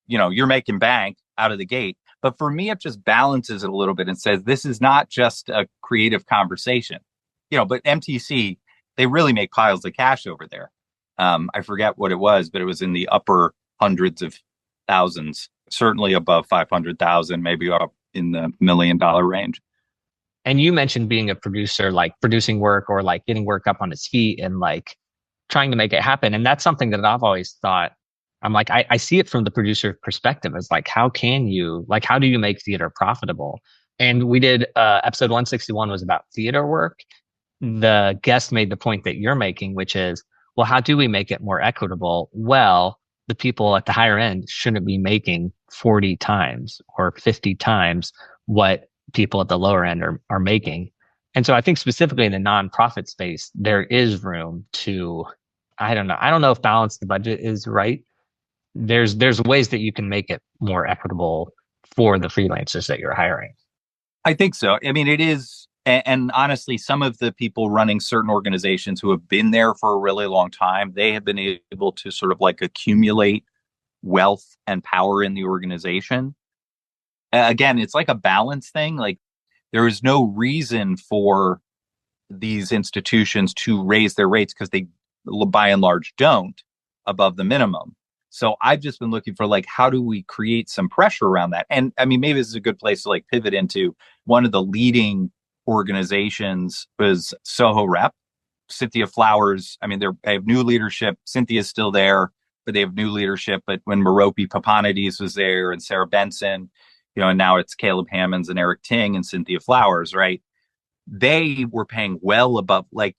you're making bank out of the gate. But for me, it just balances it a little bit and says, this is not just a creative conversation, but MTC, they really make piles of cash over there. I forget what it was, but it was in the upper hundreds of thousands, certainly above 500,000, maybe up in the $1 million range. And you mentioned being a producer, like producing work or like getting work up on its feet and like trying to make it happen. And that's something that I've always thought. I'm like, I see it from the producer perspective as like, how do you make theater profitable? And we did episode 161 was about theater work. The guest made the point that you're making, which is, well, how do we make it more equitable? Well, the people at the higher end shouldn't be making 40 times or 50 times what people at the lower end are making. And so I think specifically in the nonprofit space, there is room to, I don't know if balance the budget is right. There's ways that you can make it more equitable for the freelancers that you're hiring. I think so. I mean, it is. And honestly, some of the people running certain organizations who have been there for a really long time, they have been able to sort of like accumulate wealth and power in the organization. Again, it's like a balance thing. Like, there is no reason for these institutions to raise their rates because they, by and large, don't above the minimum. So I've just been looking for like, how do we create some pressure around that? And I mean, maybe this is a good place to like pivot into one of the leading organizations was SoHo Rep. Cynthia Flowers, I mean, they have new leadership. Cynthia's still there, but they have new leadership. But when Merope Papanides was there and Sarah Benson, and now it's Caleb Hammonds and Eric Ting and Cynthia Flowers, right? They were paying well above, like,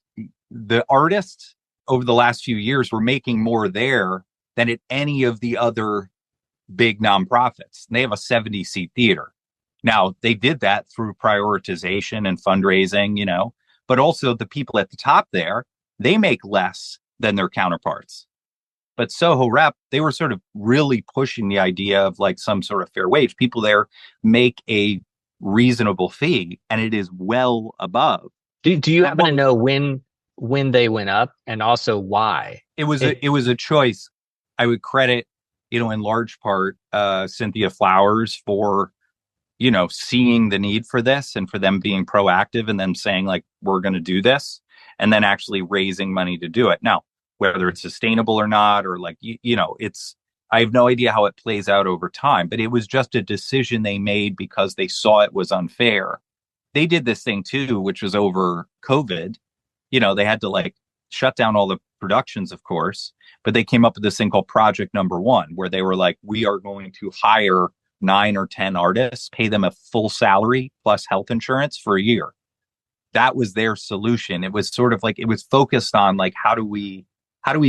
the artists over the last few years were making more there than at any of the other big nonprofits. They have a 70-seat theater. Now, they did that through prioritization and fundraising, but also the people at the top there, they make less than their counterparts. But SoHo Rep, they were sort of really pushing the idea of like some sort of fair wage. People there make a reasonable fee, and it is well above. Do you happen to know when they went up, and also why? It was a choice. I would credit, in large part, Cynthia Flowers for, seeing the need for this and for them being proactive and them saying like, we're going to do this, and then actually raising money to do it. Now, whether it's sustainable or not, or like, I have no idea how it plays out over time, but it was just a decision they made because they saw it was unfair. They did this thing too, which was over COVID. They had to like shut down all the productions, of course, but they came up with this thing called Project Number One, where they were like, we are going to hire 9 or 10 artists, pay them a full salary plus health insurance for a year. That was their solution. It was sort of like, it was focused on like, how do we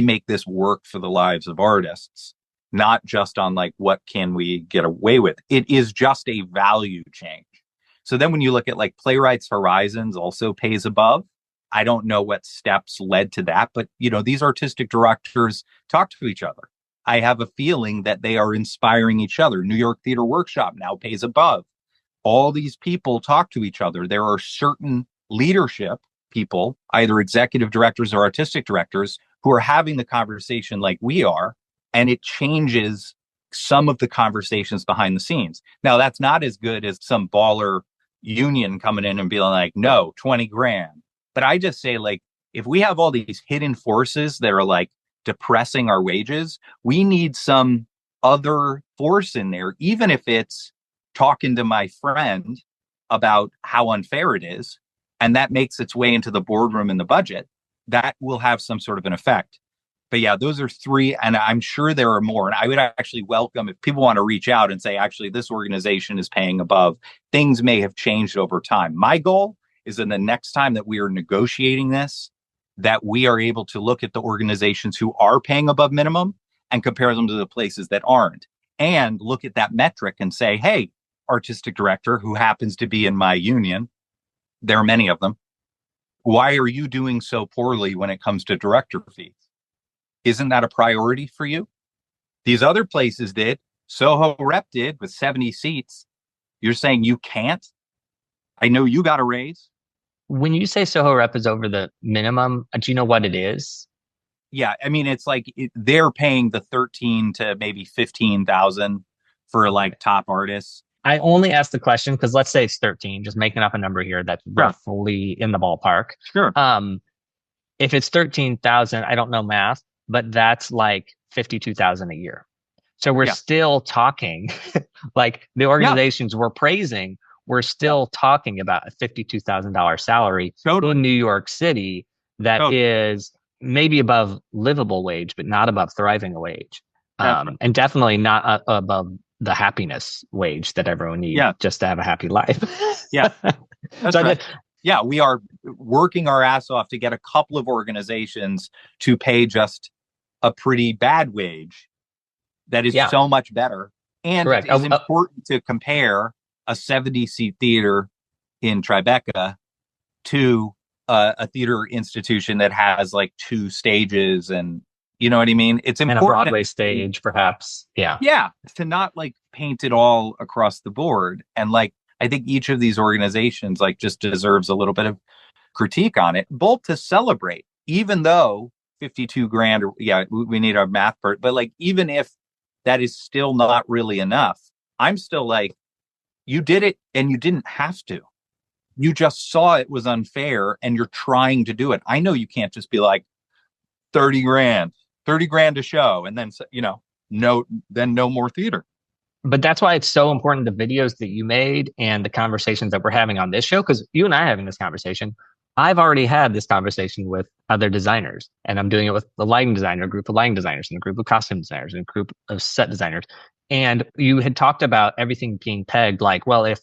make this work for the lives of artists? Not just on like, what can we get away with? It is just a value change. So then when you look at like Playwrights Horizons also pays above. I don't know what steps led to that, but these artistic directors talk to each other. I have a feeling that they are inspiring each other. New York Theater Workshop now pays above. All these people talk to each other. There are certain leadership people, either executive directors or artistic directors, who are having the conversation like we are, and it changes some of the conversations behind the scenes. Now, that's not as good as some baller union coming in and being like, no, 20 grand. But I just say, like, if we have all these hidden forces that are like depressing our wages, we need some other force in there, even if it's talking to my friend about how unfair it is, and that makes its way into the boardroom and the budget, that will have some sort of an effect. But yeah, those are three, and I'm sure there are more. And I would actually welcome if people want to reach out and say, actually, this organization is paying above. Things may have changed over time. My goal is in the next time that we are negotiating this, that we are able to look at the organizations who are paying above minimum and compare them to the places that aren't, and look at that metric and say, hey, artistic director who happens to be in my union, there are many of them, why are you doing so poorly when it comes to director fees? Isn't that a priority for you? These other places did. SoHo Rep did with 70 seats. You're saying you can't? I know you got a raise. When you say SoHo Rep is over the minimum, do you know what it is? Yeah, I mean, it's like they're paying the 13 to maybe 15,000 for like top artists. I only asked the question because let's say it's 13, just making up a number here that's roughly in the ballpark. Sure. If it's 13,000, I don't know math, but that's like 52,000 a year. So we're still talking like the organizations we're praising, we're still talking about a $52,000 salary in New York City that is maybe above livable wage, but not above thriving wage. And definitely not above the happiness wage that everyone needs just to have a happy life. That's so right. We are working our ass off to get a couple of organizations to pay just a pretty bad wage that is so much better. And it's important to compare a 70-seat theater in Tribeca to a theater institution that has like 2 stages, and you know what I mean? It's important. And a Broadway stage, perhaps. Yeah. To not like paint it all across the board. And like, I think each of these organizations like just deserves a little bit of critique on it, both to celebrate, even though 52 grand, we need our math part, but like, even if that is still not really enough, I'm still like, you did it and you didn't have to. You just saw it was unfair and you're trying to do it. I know you can't just be like 30 grand a show and then, no more theater. But that's why it's so important, the videos that you made and the conversations that we're having on this show, because you and I are having this conversation. I've already had this conversation with other designers, and I'm doing it with the lighting designer, a group of lighting designers, and a group of costume designers, and a group of set designers. And you had talked about everything being pegged like, well, if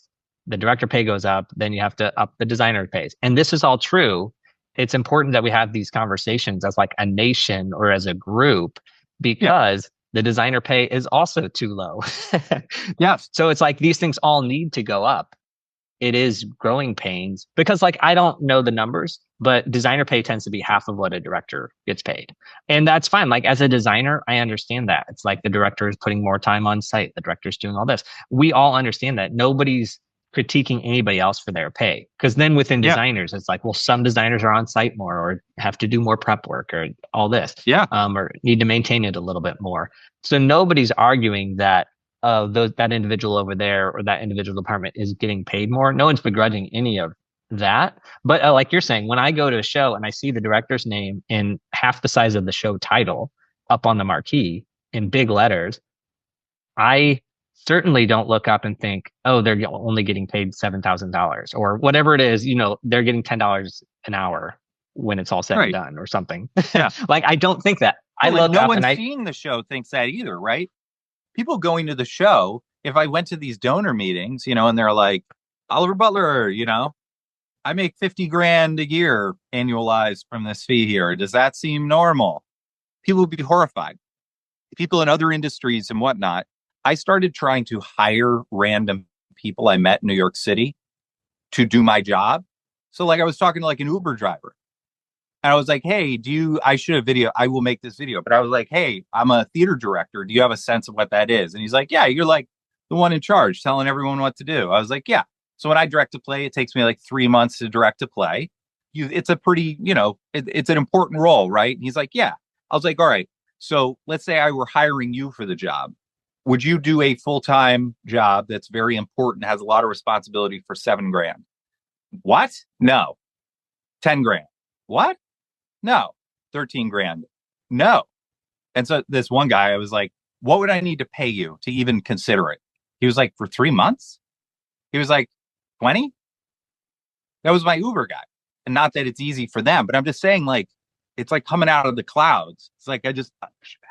the director pay goes up, then you have to up the designer pays. And this is all true. It's important that we have these conversations as like a nation or as a group, because the designer pay is also too low. So it's like these things all need to go up. It is growing pains because like, I don't know the numbers, but designer pay tends to be half of what a director gets paid. And that's fine. Like as a designer, I understand that. It's like the director is putting more time on site. The director's doing all this. We all understand that. Nobody's critiquing anybody else for their pay. Because then within designers, it's like, well, some designers are on site more or have to do more prep work or all this. Or need to maintain it a little bit more. So nobody's arguing that that individual over there or that individual department is getting paid more. No one's begrudging any of that. But like you're saying, when I go to a show and I see the director's name in half the size of the show title up on the marquee in big letters, I certainly don't look up and think, oh, they're only getting paid $7,000 or whatever it is, they're getting $10 an hour when it's all said and done or something. Like, I don't think that. No one seeing the show thinks that either, right? People going to the show, if I went to these donor meetings, and they're like, Oliver Butler, I make 50 grand a year annualized from this fee here. Does that seem normal? People would be horrified. People in other industries and whatnot. I started trying to hire random people I met in New York City to do my job. So like I was talking to like an Uber driver. And I was like, hey, I will make this video. But I was like, hey, I'm a theater director. Do you have a sense of what that is? And he's like, yeah, you're like the one in charge telling everyone what to do. I was like, yeah. So when I direct a play, it takes me like 3 months to direct a play. It's a pretty, it's an important role, right? And he's like, yeah. I was like, all right. So let's say I were hiring you for the job. Would you do a full-time job that's very important, has a lot of responsibility for $7,000? What? No. 10 grand. What? No. 13 grand. No. And so this one guy, I was like, what would I need to pay you to even consider it? He was like, for 3 months? He was like, 20? That was my Uber guy. And not that it's easy for them, but I'm just saying, like, it's like coming out of the clouds. It's like,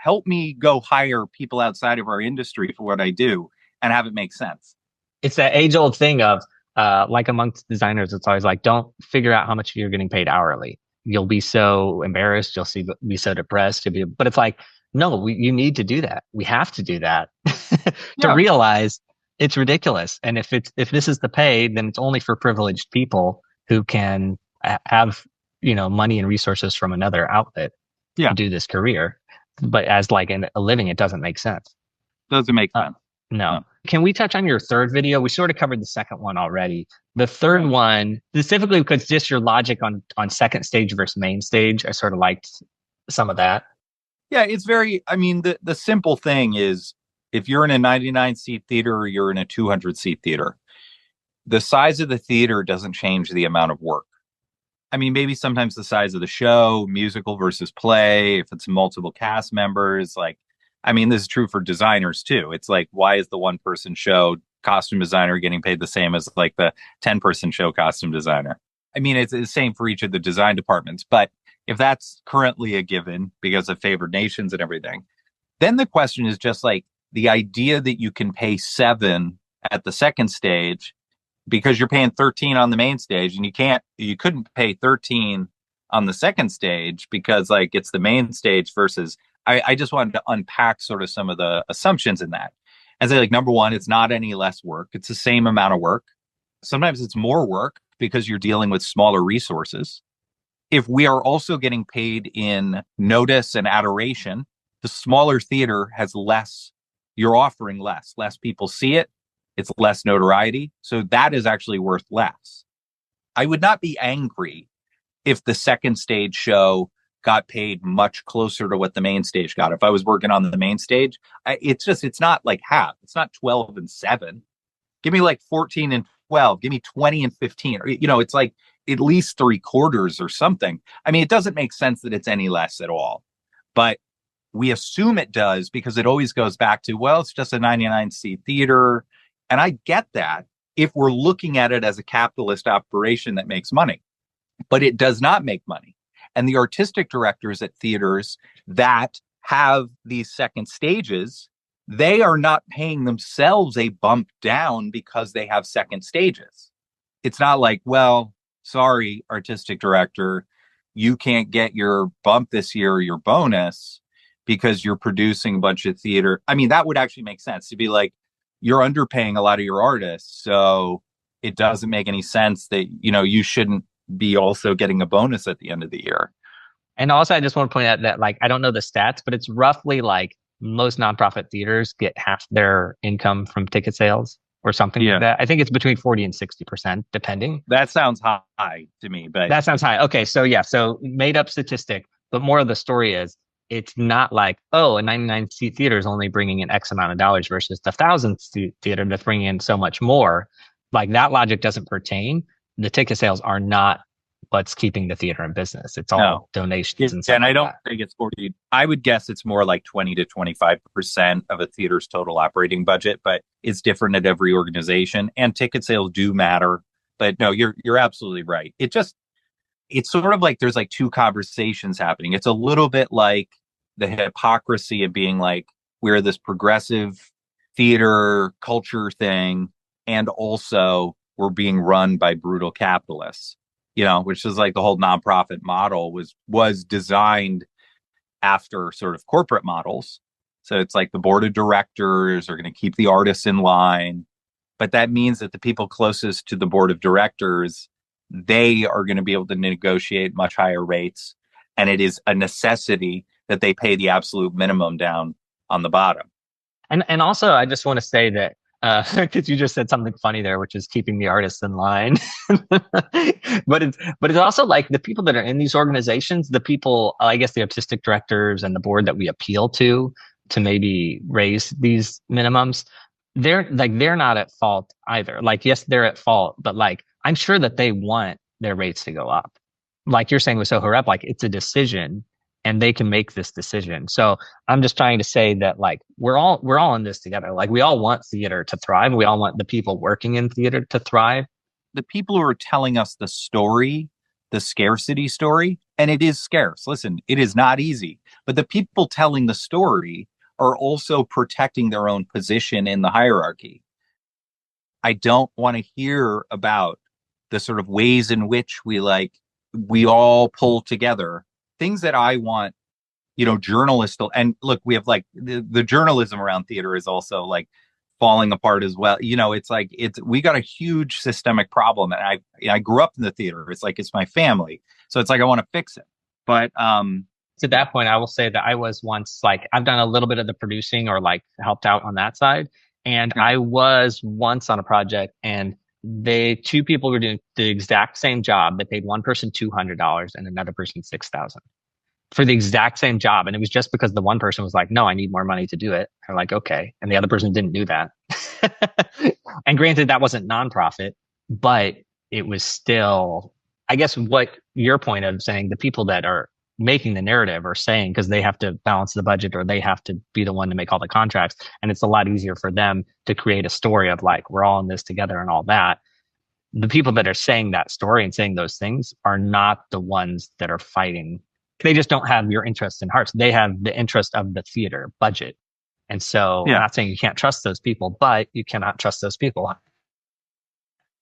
help me go hire people outside of our industry for what I do and have it make sense. It's that age old thing of, like amongst designers, it's always like, don't figure out how much you're getting paid hourly. You'll be so embarrassed. Be so depressed. But it's like, no, you need to do that. We have to do that to realize it's ridiculous. And if this is the pay, then it's only for privileged people who can have, money and resources from another outlet to do this career. But as like a living, it doesn't make sense. Doesn't make sense. No. Can we touch on your third video? We sort of covered the second one already. The third one, specifically because just your logic on second stage versus main stage, I sort of liked some of that. Yeah, it's the simple thing is, if you're in a 99-seat theater or you're in a 200-seat theater, the size of the theater doesn't change the amount of work. I mean, maybe sometimes the size of the show, musical versus play, if it's multiple cast members, this is true for designers too. It's like, why is the one-person show costume designer getting paid the same as like the 10-person show costume designer? I mean, it's the same for each of the design departments. But if that's currently a given because of favored nations and everything, then the question is just like the idea that you can pay 7 at the second stage because you're paying 13 on the main stage, and you couldn't pay 13 on the second stage because like it's the main stage versus. I just wanted to unpack sort of some of the assumptions in that. And say, like, number one, it's not any less work. It's the same amount of work. Sometimes it's more work because you're dealing with smaller resources. If we are also getting paid in notice and adoration, the smaller theater has less, you're offering less people see it. It's less notoriety. So that is actually worth less. I would not be angry if the second stage show got paid much closer to what the main stage got. If I was working on the main stage, it's not like half. It's not 12 and 7. Give me like 14 and 12. Give me 20 and 15. Or, it's like at least 3/4 or something. I mean, it doesn't make sense that it's any less at all. But we assume it does because it always goes back to, well, it's just a 99-seat theater. And I get that if we're looking at it as a capitalist operation that makes money. But it does not make money. And the artistic directors at theaters that have these second stages, they are not paying themselves a bump down because they have second stages. It's not like, well, sorry, artistic director, you can't get your bump this year or your bonus because you're producing a bunch of theater. I mean, that would actually make sense to be like, you're underpaying a lot of your artists. So it doesn't make any sense that, you shouldn't be also getting a bonus at the end of the year. And also, I just want to point out that, like, I don't know the stats, but it's roughly like most nonprofit theaters get half their income from ticket sales or something like that. I think it's between 40 and 60%, depending. That sounds high to me, but that sounds high. Okay. So so made up statistic, but more of the story is it's not like, oh, a 99-seat theater is only bringing in X amount of dollars versus the 1,000-seat theater that's bringing in so much more. Like, that logic doesn't pertain. The ticket sales are not what's keeping the theater in business. It's all donations and stuff. And I don't think it's 40. I would guess it's more like 20 to 25% of a theater's total operating budget, but it's different at every organization. And ticket sales do matter. But no, you're absolutely right. It's sort of like there's like two conversations happening. It's a little bit like the hypocrisy of being like, we're this progressive theater culture thing, and also we're being run by brutal capitalists, which is like the whole nonprofit model was designed after sort of corporate models. So it's like the board of directors are going to keep the artists in line. But that means that the people closest to the board of directors, they are going to be able to negotiate much higher rates and it is a necessity that they pay the absolute minimum down on the bottom. And also, I just want to say that because you just said something funny there, which is keeping the artists in line. But it's also like the people that are in these organizations, the people, I guess, the artistic directors and the board that we appeal to maybe raise these minimums. They're not at fault either. Like, yes, they're at fault, but like I'm sure that they want their rates to go up. Like you're saying with SoHo Rep, like it's a decision and they can make this decision. So I'm just trying to say that like we're all in this together. Like we all want theater to thrive. We all want the people working in theater to thrive. The people who are telling us the story, the scarcity story, and it is scarce. Listen, it is not easy. But the people telling the story are also protecting their own position in the hierarchy. I don't want to hear about the sort of ways in which we all pull together. Things that I want, journalists to, and look, we have like the journalism around theater is also like falling apart as well. We got a huge systemic problem. And I grew up in the theater. It's like, it's my family. So it's like, I want to fix it. But, to that point, I will say that I was once like, I've done a little bit of the producing or like helped out on that side. And I was once on a project and two people were doing the exact same job. They paid one person $200 and another person $6,000 for the exact same job. And it was just because the one person was like, no, I need more money to do it. They're like, okay. And the other person didn't do that. And granted, that wasn't nonprofit, but it was still, I guess what your point of saying the people that are making the narrative are saying, because they have to balance the budget or they have to be the one to make all the contracts. And it's a lot easier for them to create a story of like, we're all in this together and all that. The people that are saying that story and saying those things are not the ones that are fighting. They just don't have your interest in hearts. They have the interest of the theater budget. And so I'm not saying you can't trust those people, but you cannot trust those people.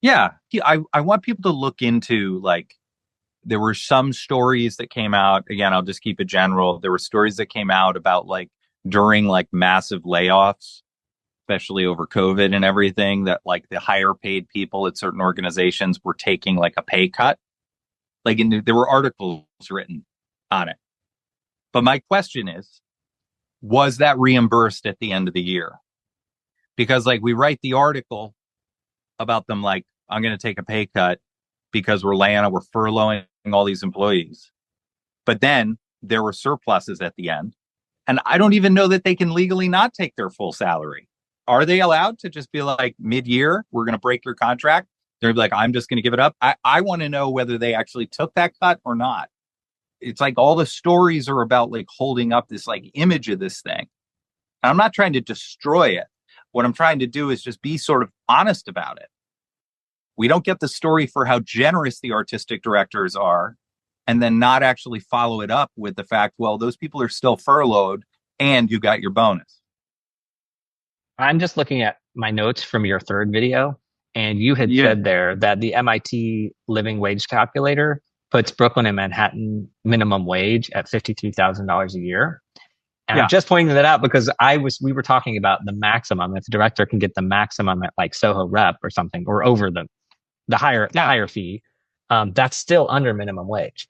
Yeah. I want people to look into like, there were some stories that came out. Again, I'll just keep it general. There were stories that came out about like during like massive layoffs, especially over COVID and everything, that like the higher paid people at certain organizations were taking like a pay cut. Like there were articles written on it. But my question is, was that reimbursed at the end of the year? Because like we write the article about them like, I'm going to take a pay cut because we're furloughing all these employees. But then there were surpluses at the end. And I don't even know that they can legally not take their full salary. Are they allowed to just be like mid-year, we're going to break your contract? They're like, I'm just going to give it up. I want to know whether they actually took that cut or not. It's like all the stories are about like holding up this like image of this thing. And I'm not trying to destroy it. What I'm trying to do is just be sort of honest about it. We don't get the story for how generous the artistic directors are and then not actually follow it up with the fact, well, those people are still furloughed and you got your bonus. I'm just looking at my notes from your third video, and you had said there that the MIT living wage calculator puts Brooklyn and Manhattan minimum wage at $52,000 a year. And I'm just pointing that out because we were talking about the maximum. If the director can get the maximum at like SoHo Rep or something, or over the higher fee, that's still under minimum wage.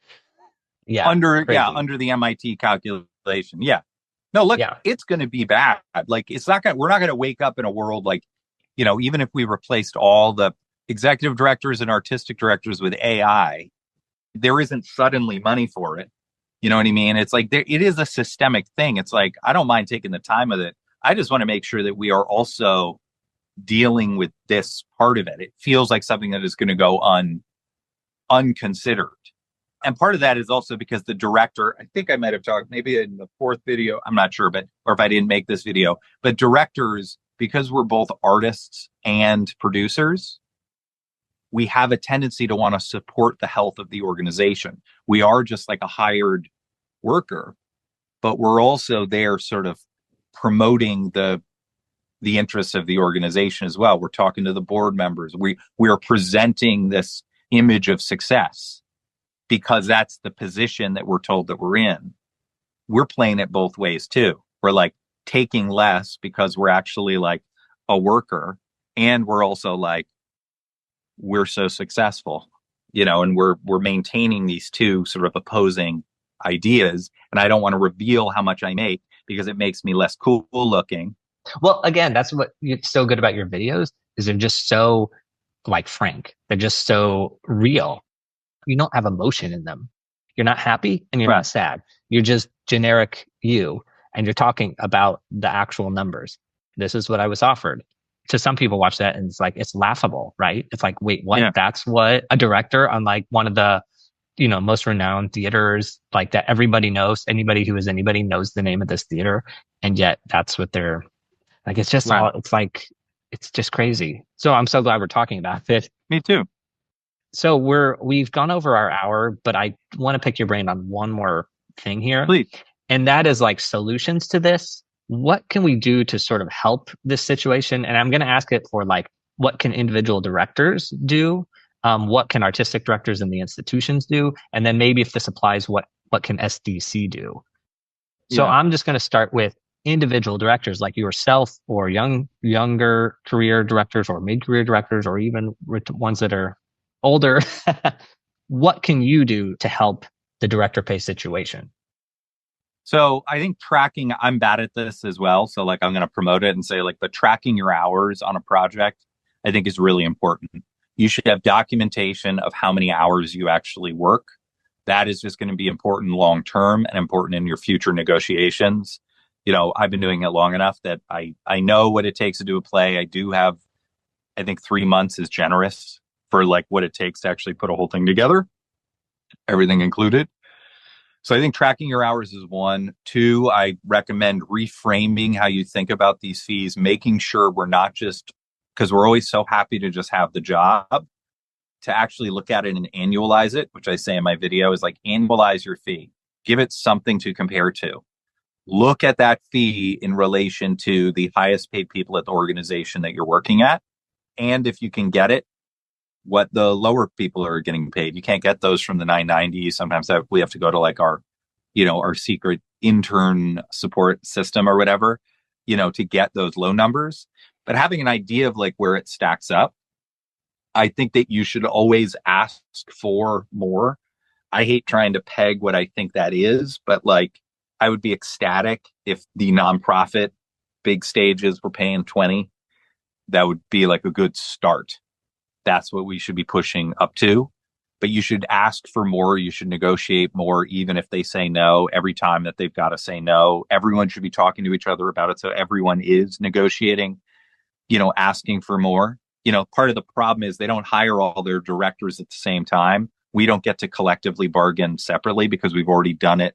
Yeah. Under the MIT calculation. Yeah. No, look, it's going to be bad. Like we're not going to wake up in a world like, even if we replaced all the executive directors and artistic directors with AI, there isn't suddenly money for it. You know what I mean? It's like it is a systemic thing. It's like, I don't mind taking the time with it. I just want to make sure that we are also dealing with this part of it. It feels like something that is going to go unconsidered. And part of that is also because the director, I think I might have talked maybe in the fourth video, I'm not sure, or if I didn't make this video, but directors, because we're both artists and producers, we have a tendency to want to support the health of the organization. We are just like a hired worker, but we're also there sort of promoting the interests of the organization as well. We're talking to the board members. We are presenting this image of success because that's the position that we're told that we're in. We're playing it both ways too. We're like taking less because we're actually like a worker, and we're also like, we're so successful, and we're maintaining these two sort of opposing ideas, and I don't want to reveal how much I make because it makes me less cool looking. Well, again, that's what it's so good about your videos is they're just so like frank. They're just so real. You don't have emotion in them. You're not happy and you're Right. not sad. You're just generic you, and you're talking about the actual numbers. This is what I was offered. To some people watch that and it's like, it's laughable, right? It's like, wait, what? Yeah. That's what a director on like one of the, most renowned theaters like that everybody knows, anybody who is anybody knows the name of this theater. And yet that's what they're like. It's just Right. all, it's like, it's just crazy. So I'm so glad we're talking about it. Me too. So we've gone over our hour, but I want to pick your brain on one more thing here. Please. And that is like solutions to this. What can we do to sort of help this situation? And I'm going to ask it for like, what can individual directors do? What can artistic directors in the institutions do? And then maybe if this applies, what can SDC do? So Yeah. I'm just going to start with individual directors like yourself or younger career directors or mid-career directors or even ones that are older. What can you do to help the director pay situation? So I think tracking, I'm bad at this as well. So like I'm going to promote it and say like, but tracking your hours on a project, I think is really important. You should have documentation of how many hours you actually work. That is just going to be important long term and important in your future negotiations. I've been doing it long enough that I know what it takes to do a play. I do have, I think 3 months is generous for like what it takes to actually put a whole thing together, everything included. So I think tracking your hours is one. Two, I recommend reframing how you think about these fees, making sure we're not just, because we're always so happy to just have the job, to actually look at it and annualize it, which I say in my video is like annualize your fee. Give it something to compare to. Look at that fee in relation to the highest paid people at the organization that you're working at. And if you can get it, what the lower people are getting paid. You can't get those from the 990. Sometimes we have to go to like our secret intern support system or whatever, to get those low numbers. But having an idea of like where it stacks up, I think that you should always ask for more. I hate trying to peg what I think that is, but like I would be ecstatic if the nonprofit big stages were paying 20. That would be like a good start. That's what we should be pushing up to. But you should ask for more. You should negotiate more, even if they say no, every time that they've got to say no. Everyone should be talking to each other about it. So everyone is negotiating, asking for more. Part of the problem is they don't hire all their directors at the same time. We don't get to collectively bargain separately because we've already done it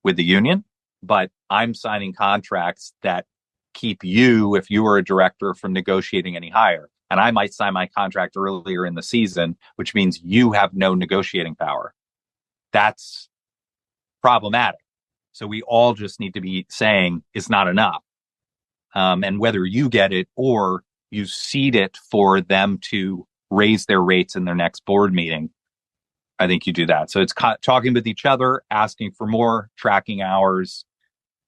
with the union. But I'm signing contracts that keep you, if you were a director, from negotiating any higher. And I might sign my contract earlier in the season, which means you have no negotiating power. That's problematic. So we all just need to be saying it's not enough. And whether you get it or you seed it for them to raise their rates in their next board meeting, I think you do that. So it's talking with each other, asking for more, tracking hours.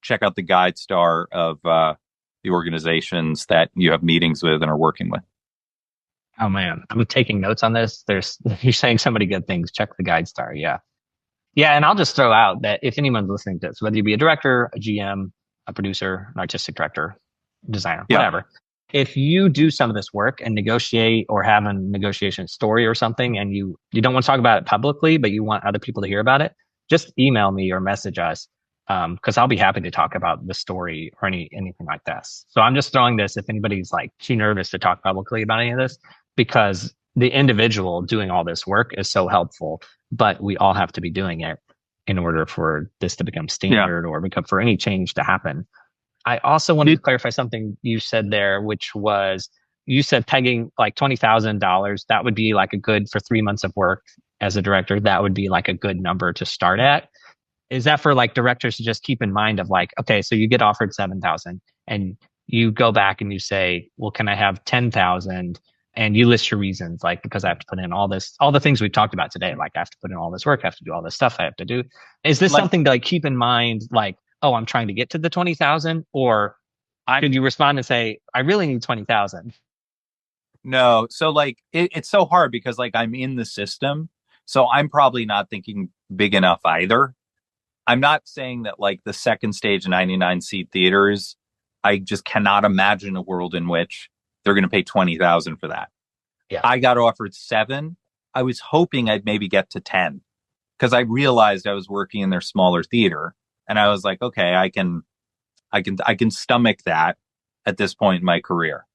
Check out the GuideStar of the organizations that you have meetings with and are working with. Oh man, I'm taking notes on this. You're saying so many good things. Check the GuideStar. Yeah. Yeah. And I'll just throw out that if anyone's listening to this, whether you be a director, a GM, a producer, an artistic director, designer, whatever, if you do some of this work and negotiate or have a negotiation story or something, and you don't want to talk about it publicly, but you want other people to hear about it, just email me or message us. Cause I'll be happy to talk about the story or anything like this. So I'm just throwing this if anybody's like too nervous to talk publicly about any of this, because the individual doing all this work is so helpful, but we all have to be doing it in order for this to become standard or for any change to happen. I also wanted to clarify something you said there, which was you said pegging like $20,000. That would be like a good for 3 months of work as a director. That would be like a good number to start at. Is that for like directors to just keep in mind of like, okay, so you get offered 7,000 and you go back and you say, well, can I have 10,000? And you list your reasons, like, because I have to put in all the things we've talked about today. Like I have to put in all this work, I have to do all this stuff I have to do. Is this something to like keep in mind? Like, oh, I'm trying to get to the 20,000, or could you respond and say, I really need 20,000? No. So like, it's so hard because like I'm in the system. So I'm probably not thinking big enough either. I'm not saying that like the second stage 99 seat theaters, I just cannot imagine a world in which they're going to pay 20,000 for that. Yeah. I got offered 7. I was hoping I'd maybe get to 10 because I realized I was working in their smaller theater, and I was like, okay, I can stomach that at this point in my career.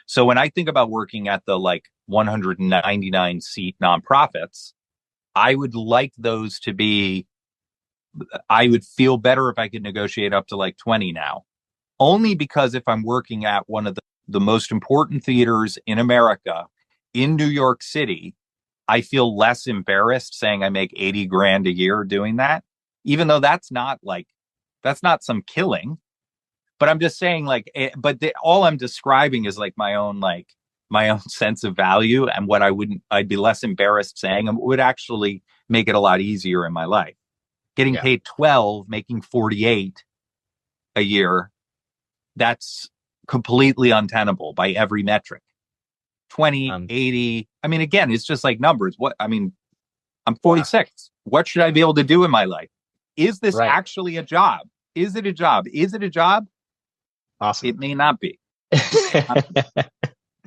So when I think about working at the like 199 seat nonprofits, I would like those to be, I would feel better if I could negotiate up to like 20 now. Only because if I'm working at one of the most important theaters in America, in New York City, I feel less embarrassed saying I make 80 grand a year doing that, even though that's not some killing. But I'm just saying all I'm describing is like my own sense of value, and what I'd be less embarrassed saying, and would actually make it a lot easier in my life. Getting paid 12, making 48 a year, that's completely untenable by every metric. 20, 80. I mean, again, it's just like numbers. I'm 46. What should I be able to do in my life? Is this actually a job? Is it a job? Is it a job? Awesome. It may not be.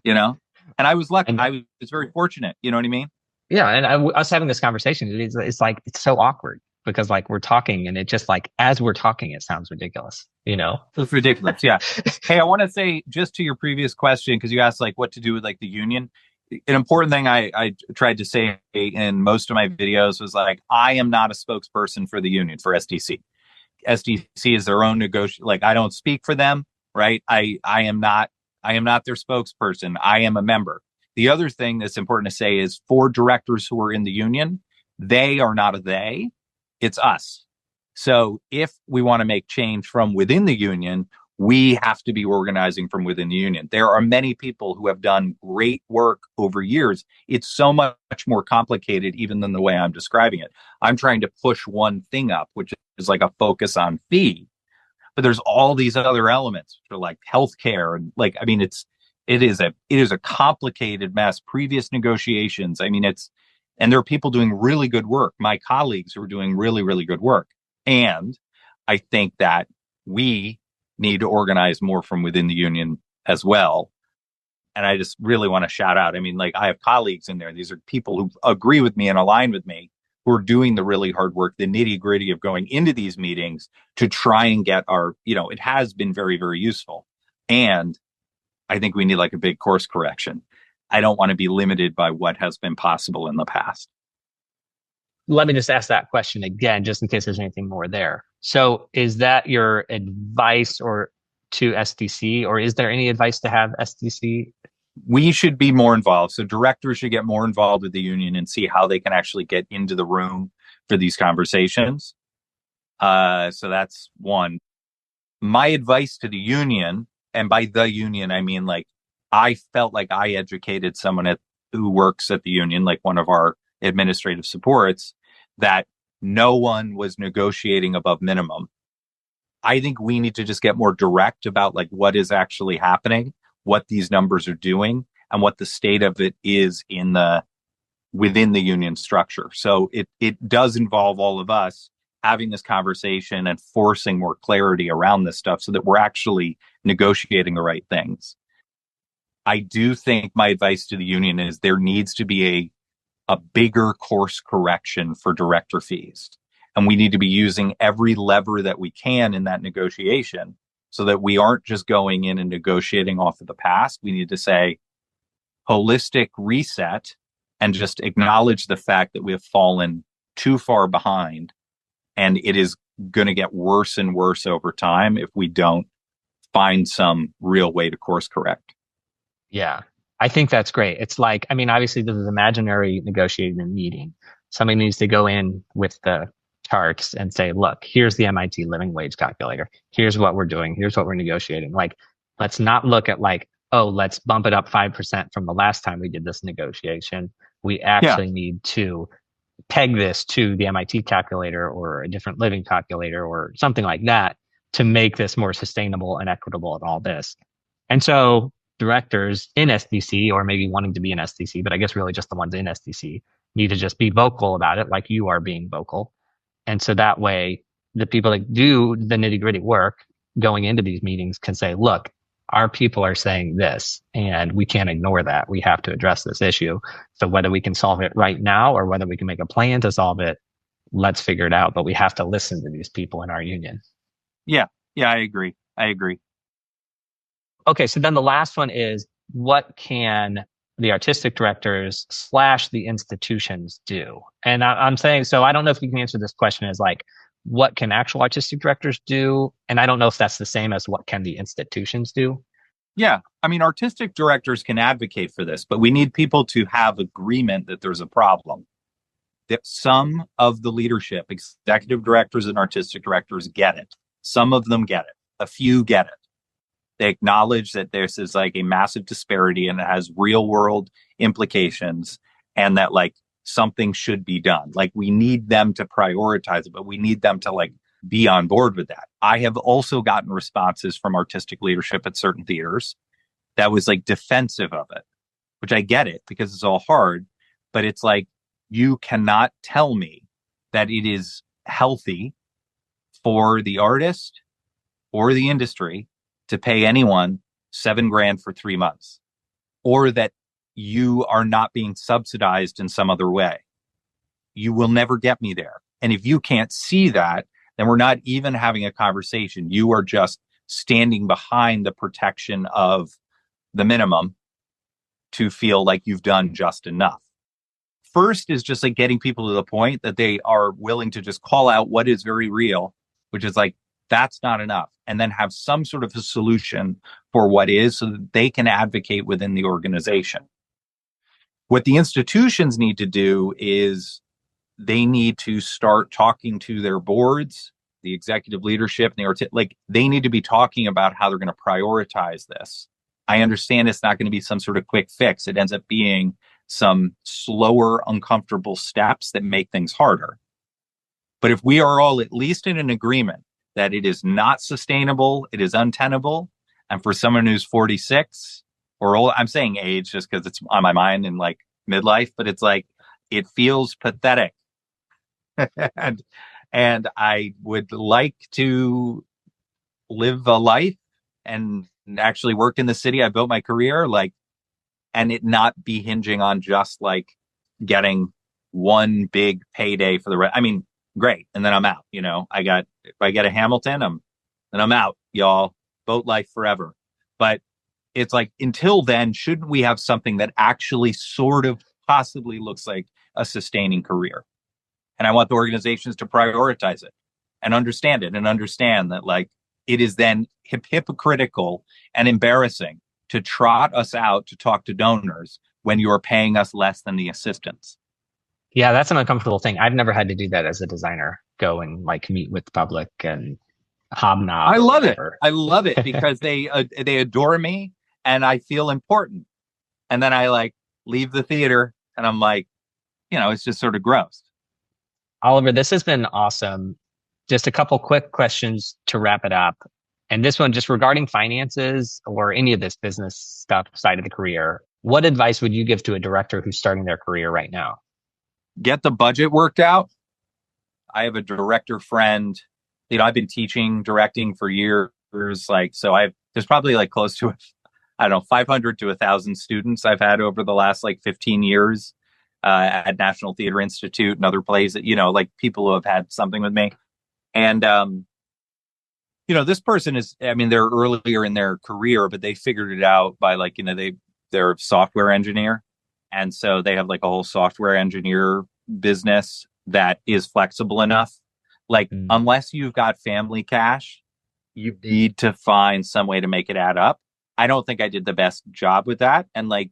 You know? And I was lucky. I was very fortunate. You know what I mean? Yeah. And I was having this conversation. It's like, it's so awkward because like we're talking and it just like, as we're talking, it sounds ridiculous, you know? It's ridiculous. Yeah. Hey, I want to say just to your previous question, because you asked like what to do with like the union. An important thing I tried to say in most of my videos was like, I am not a spokesperson for the union, for SDC. SDC is their own like, I don't speak for them, right? I am not their spokesperson. I am a member. The other thing that's important to say is for directors who are in the union, they are not a they, it's us. So if we want to make change from within the union, we have to be organizing from within the union. There are many people who have done great work over years. It's so much more complicated even than the way I'm describing it. I'm trying to push one thing up, which is like a focus on fee. But there's all these other elements for like healthcare and like, I mean, it is a complicated mess. Previous negotiations. I mean, and there are people doing really good work. My colleagues who are doing really, really good work. And I think that we need to organize more from within the union as well. And I just really want to shout out. I mean, like I have colleagues in there. These are people who agree with me and align with me, who are doing the really hard work, the nitty gritty of going into these meetings to try and get it has been very, very useful. And I think we need like a big course correction. I don't want to be limited by what has been possible in the past. Let me just ask that question again, just in case there's anything more there. So is that your advice to SDC, or is there any advice to have SDC? We should be more involved. So directors should get more involved with the union and see how they can actually get into the room for these conversations. So that's one. My advice to the union, and by the union, I mean like I felt like I educated someone who works at the union, like one of our administrative supports, that no one was negotiating above minimum. I think we need to just get more direct about like what is actually happening, what these numbers are doing, and what the state of it is within the union structure. So it does involve all of us having this conversation and forcing more clarity around this stuff so that we're actually negotiating the right things. I do think my advice to the union is there needs to be a bigger course correction for director fees. And we need to be using every lever that we can in that negotiation so that we aren't just going in and negotiating off of the past. We need to say holistic reset and just acknowledge the fact that we have fallen too far behind. And it is going to get worse and worse over time if we don't find some real way to course correct. Yeah, I think that's great. It's like, I mean, obviously this is imaginary negotiating meeting. Somebody needs to go in with the charts and say, look, here's the MIT living wage calculator. Here's what we're doing. Here's what we're negotiating. Like, let's not look at like, oh, let's bump it up 5% from the last time we did this negotiation. We actually need to peg this to the MIT calculator or a different living calculator or something like that to make this more sustainable and equitable and all this. And so directors in SDC, or maybe wanting to be in SDC, but I guess really just the ones in SDC, need to just be vocal about it, like you are being vocal, And so that way, the people that do the nitty gritty work going into these meetings can say, look, our people are saying this and we can't ignore that. We have to address this issue. So whether we can solve it right now or whether we can make a plan to solve it, let's figure it out. But we have to listen to these people in our union. Yeah. Yeah, I agree. Okay. So then the last one is, what can the artistic directors / the institutions do? And I'm saying, so I don't know if you can answer this question as like, what can actual artistic directors do? And I don't know if that's the same as what can the institutions do. Yeah. I mean, artistic directors can advocate for this, but we need people to have agreement that there's a problem. That some of the leadership, executive directors and artistic directors get it. Some of them get it. A few get it. They acknowledge that this is like a massive disparity and it has real world implications and that like something should be done. Like we need them to prioritize it, but we need them to like be on board with that. I have also gotten responses from artistic leadership at certain theaters that was like defensive of it, which I get it because it's all hard, but it's like, you cannot tell me that it is healthy for the artist or the industry to pay anyone $7,000 for 3 months, or that you are not being subsidized in some other way. You will never get me there. And if you can't see that, then we're not even having a conversation. You are just standing behind the protection of the minimum to feel like you've done just enough. First is just like getting people to the point that they are willing to just call out what is very real, which is like, that's not enough. And then have some sort of a solution for what is so that they can advocate within the organization. What the institutions need to do is they need to start talking to their boards, the executive leadership, and they need to be talking about how they're going to prioritize this. I understand it's not going to be some sort of quick fix. It ends up being some slower, uncomfortable steps that make things harder. But if we are all at least in an agreement that it is not sustainable, it is untenable, and for someone who's 46 or old, I'm saying age just because it's on my mind in like midlife, but it's like, it feels pathetic. and I would like to live a life and actually work in the city I built my career, like, and it not be hinging on just like getting one big payday for the rest. I mean, great. And then I'm out, if I get a Hamilton, then I'm out, y'all. Boat life forever. But it's like, until then, shouldn't we have something that actually sort of possibly looks like a sustaining career? And I want the organizations to prioritize it and understand it and understand that like it is then hypocritical and embarrassing to trot us out to talk to donors when you're paying us less than the assistants. Yeah, that's an uncomfortable thing. I've never had to do that as a designer, go and like meet with the public and hobnob. I love it. I love it because they adore me and I feel important. And then I like leave the theater and I'm like, it's just sort of gross. Oliver, this has been awesome. Just a couple quick questions to wrap it up. And this one, just regarding finances or any of this business stuff side of the career, what advice would you give to a director who's starting their career right now? Get the budget worked out. I have a director friend, I've been teaching directing for years. There's probably like close to, 500 to 1,000 students I've had over the last like 15 years at National Theater Institute and other places, like people who have had something with me. And, this person is, they're earlier in their career, but they figured it out by like, they're a software engineer. And so they have like a whole software engineer business that is flexible enough. Like, unless you've got family cash, you need to find some way to make it add up. I don't think I did the best job with that. And like,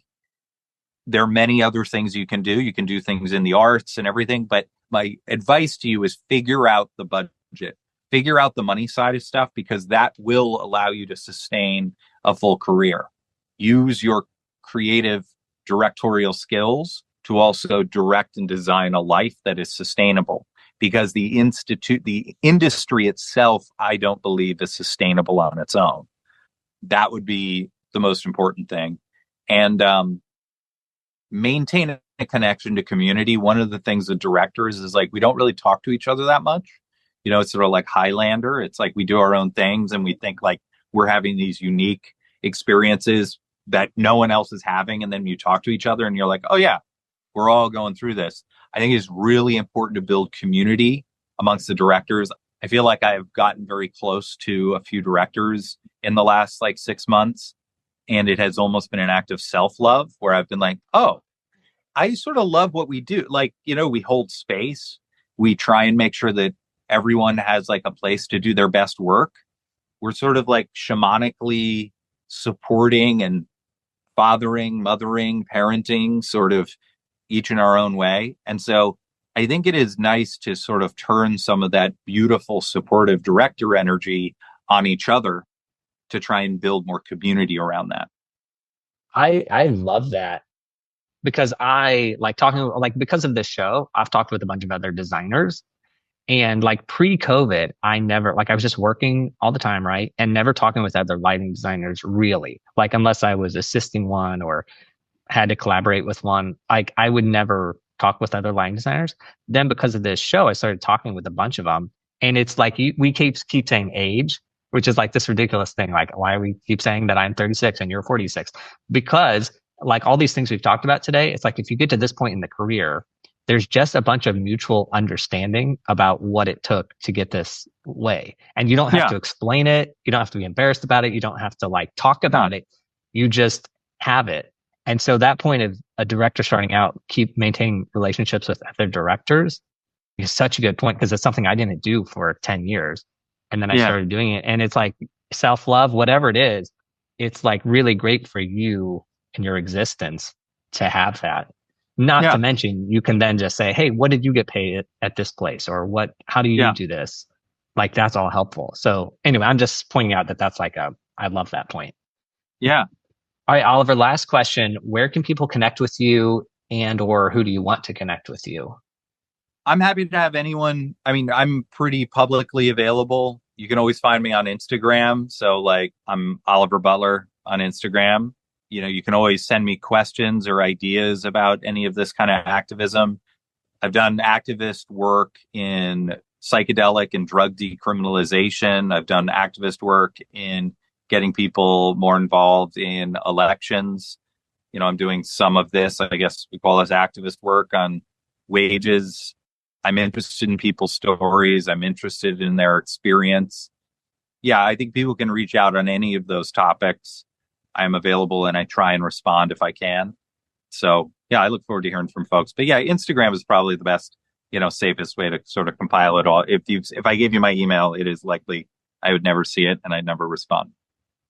there are many other things you can do. You can do things in the arts and everything. But my advice to you is figure out the budget, figure out the money side of stuff, because that will allow you to sustain a full career. Use your creative directorial skills to also direct and design a life that is sustainable, because the industry itself, I don't believe is sustainable on its own. That would be the most important thing. And maintain a connection to community. One of the things with directors is like, we don't really talk to each other that much. It's sort of like Highlander. It's like we do our own things and we think like we're having these unique experiences that no one else is having. And then you talk to each other and you're like, oh yeah, we're all going through this. I think it's really important to build community amongst the directors. I feel like I've gotten very close to a few directors in the last like 6 months. And it has almost been an act of self-love where I've been like, oh, I sort of love what we do. Like, we hold space. We try and make sure that everyone has like a place to do their best work. We're sort of like shamanically supporting and fathering, mothering, parenting, sort of each in our own way. And so I think it is nice to sort of turn some of that beautiful, supportive director energy on each other to try and build more community around that. I love that because I like talking, like because of this show, I've talked with a bunch of other designers. And like pre-COVID, I was just working all the time, right? And never talking with other lighting designers really, like unless I was assisting one or had to collaborate with one, like I would never talk with other lighting designers. Then because of this show, I started talking with a bunch of them. And it's like, we keep saying age, which is like this ridiculous thing. Like, why we keep saying that I'm 36 and you're 46? Because like all these things we've talked about today, it's like, if you get to this point in the career, there's just a bunch of mutual understanding about what it took to get this way. And you don't have to explain it. You don't have to be embarrassed about it. You don't have to like talk about it. You just have it. And so that point of a director starting out, keep maintaining relationships with other directors is such a good point because it's something I didn't do for 10 years. And then I started doing it. And it's like self-love, whatever it is, it's like really great for you and your existence to have that. Not to mention, you can then just say, hey, what did you get paid at this place? Or how do you do this? Like, that's all helpful. So anyway, I'm just pointing out that that's like I love that point. Yeah. All right, Oliver, last question. Where can people connect with you or who do you want to connect with you? I'm happy to have anyone. I mean, I'm pretty publicly available. You can always find me on Instagram. So like I'm Oliver Butler on Instagram. You can always send me questions or ideas about any of this kind of activism. I've done activist work in psychedelic and drug decriminalization. I've done activist work in getting people more involved in elections. I'm doing some of this, I guess we call this activist work on wages. I'm interested in people's stories. I'm interested in their experience. Yeah, I think people can reach out on any of those topics. I'm available and I try and respond if I can. So yeah, I look forward to hearing from folks. But yeah, Instagram is probably the best, safest way to sort of compile it all. If I gave you my email, it is likely I would never see it and I'd never respond.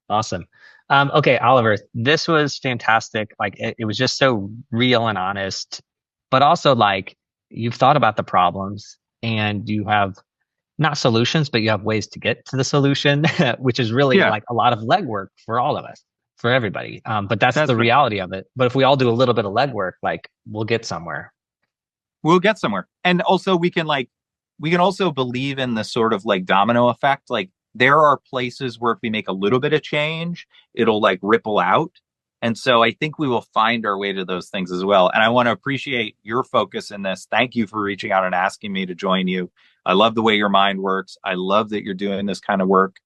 Awesome. Okay, Oliver, this was fantastic. Like it was just so real and honest, but also like you've thought about the problems and you have not solutions, but you have ways to get to the solution, which is really like a lot of legwork for all of us. For everybody. But that's the reality of it. But if we all do a little bit of legwork, like we'll get somewhere. We'll get somewhere. And also we can also believe in the sort of like domino effect. Like there are places where if we make a little bit of change, it'll like ripple out. And so I think we will find our way to those things as well. And I want to appreciate your focus in this. Thank you for reaching out and asking me to join you. I love the way your mind works. I love that you're doing this kind of work.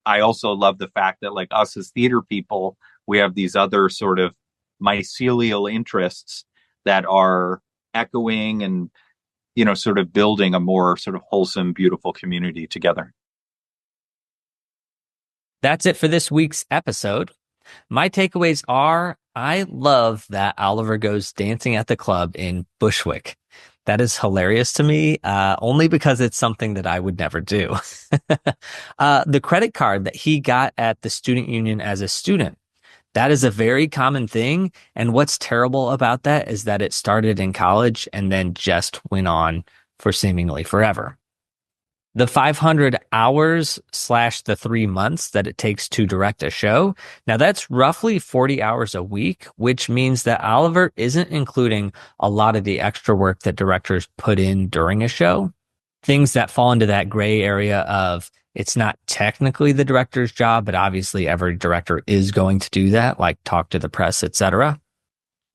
I also love the fact that like us as theater people, we have these other sort of mycelial interests that are echoing and, sort of building a more sort of wholesome, beautiful community together. That's it for this week's episode. My takeaways are I love that Oliver goes dancing at the club in Bushwick. That is hilarious to me, only because it's something that I would never do. The credit card that he got at the student union as a student, that is a very common thing. And what's terrible about that is that it started in college and then just went on for seemingly forever. The 500 hours / the 3 months that it takes to direct a show. Now that's roughly 40 hours a week, which means that Oliver isn't including a lot of the extra work that directors put in during a show. Things that fall into that gray area of it's not technically the director's job, but obviously every director is going to do that, like talk to the press, etc.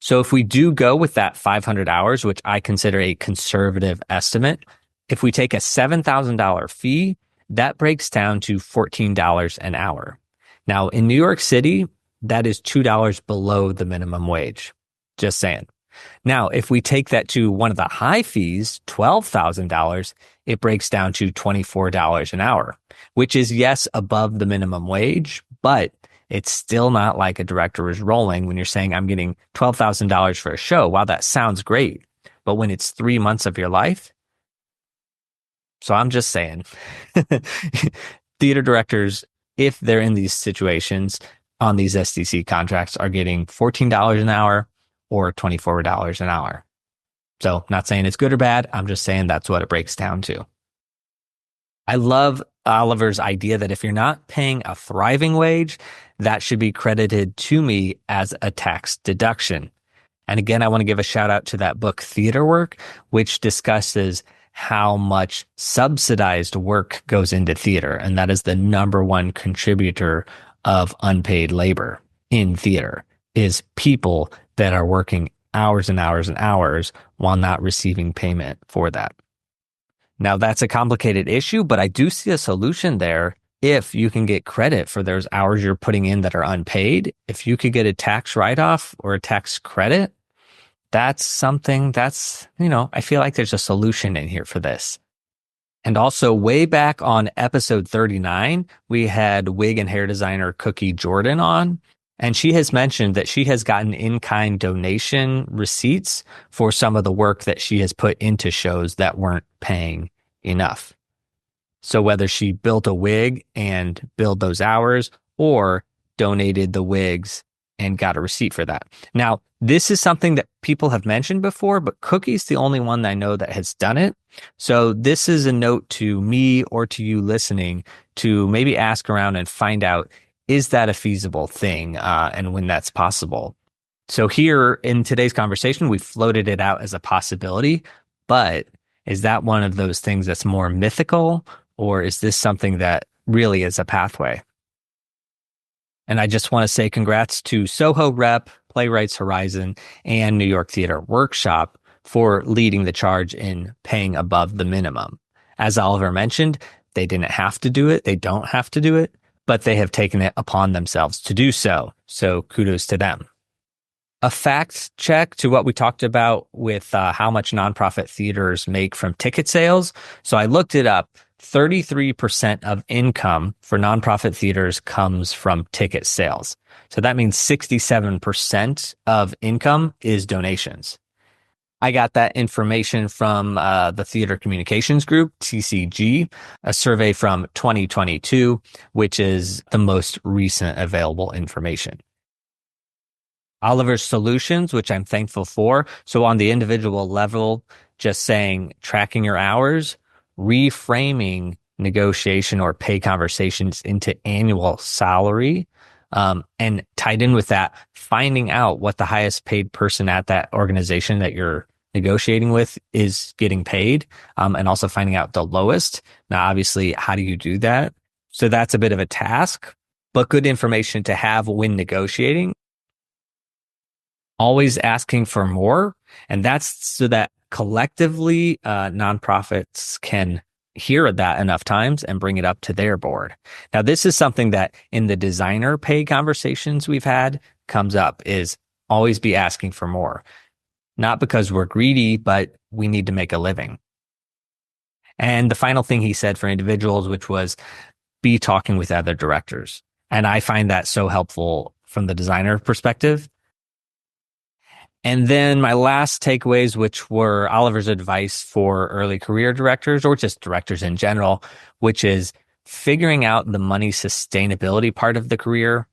So if we do go with that 500 hours, which I consider a conservative estimate, if we take a $7,000 fee, that breaks down to $14 an hour. Now, in New York City, that is $2 below the minimum wage. Just saying. Now, if we take that to one of the high fees, $12,000, it breaks down to $24 an hour, which is, yes, above the minimum wage, but it's still not like a director is rolling when you're saying, I'm getting $12,000 for a show. Wow, that sounds great. But when it's 3 months of your life, so I'm just saying, theater directors, if they're in these situations on these SDC contracts, are getting $14 an hour or $24 an hour. So not saying it's good or bad. I'm just saying that's what it breaks down to. I love Oliver's idea that if you're not paying a thriving wage, that should be credited to me as a tax deduction. And again, I want to give a shout out to that book, Theater Work, which discusses how much subsidized work goes into theater. And that is the number one contributor of unpaid labor in theater, is people that are working hours and hours and hours while not receiving payment for that. Now, that's a complicated issue, but I do see a solution there. If you can get credit for those hours you're putting in that are unpaid, if you could get a tax write-off or a tax credit, that's something that's, I feel like there's a solution in here for this. And also way back on episode 39, we had wig and hair designer Cookie Jordan on, and she has mentioned that she has gotten in-kind donation receipts for some of the work that she has put into shows that weren't paying enough. So whether she built a wig and billed those hours or donated the wigs and got a receipt for that. Now, this is something that people have mentioned before, but Cookie's the only one that I know that has done it. So this is a note to me or to you listening to maybe ask around and find out, is that a feasible thing, and when that's possible? So here in today's conversation, we floated it out as a possibility, but is that one of those things that's more mythical, or is this something that really is a pathway? And I just want to say congrats to SoHo Rep, Playwrights Horizon, and New York Theater Workshop for leading the charge in paying above the minimum. As Oliver mentioned, they didn't have to do it. They don't have to do it, but they have taken it upon themselves to do so. So kudos to them. A fact check to what we talked about with how much nonprofit theaters make from ticket sales. So I looked it up. 33% of income for nonprofit theaters comes from ticket sales. So that means 67% of income is donations. I got that information from the Theater Communications Group, TCG, a survey from 2022, which is the most recent available information. Oliver's solutions, which I'm thankful for. So on the individual level, just saying tracking your hours, reframing negotiation or pay conversations into annual salary, and tied in with that, finding out what the highest paid person at that organization that you're negotiating with is getting paid, and also finding out the lowest. Now, obviously, how do you do that? So that's a bit of a task, but good information to have when negotiating. Always asking for more, and that's so that collectively nonprofits can hear that enough times and bring it up to their board. Now, this is something that in the designer pay conversations we've had comes up, is always be asking for more. Not because we're greedy, but we need to make a living. And the final thing he said for individuals, which was be talking with other directors. And I find that so helpful from the designer perspective. And then my last takeaways, which were Oliver's advice for early career directors or just directors in general, which is figuring out the money sustainability part of the career.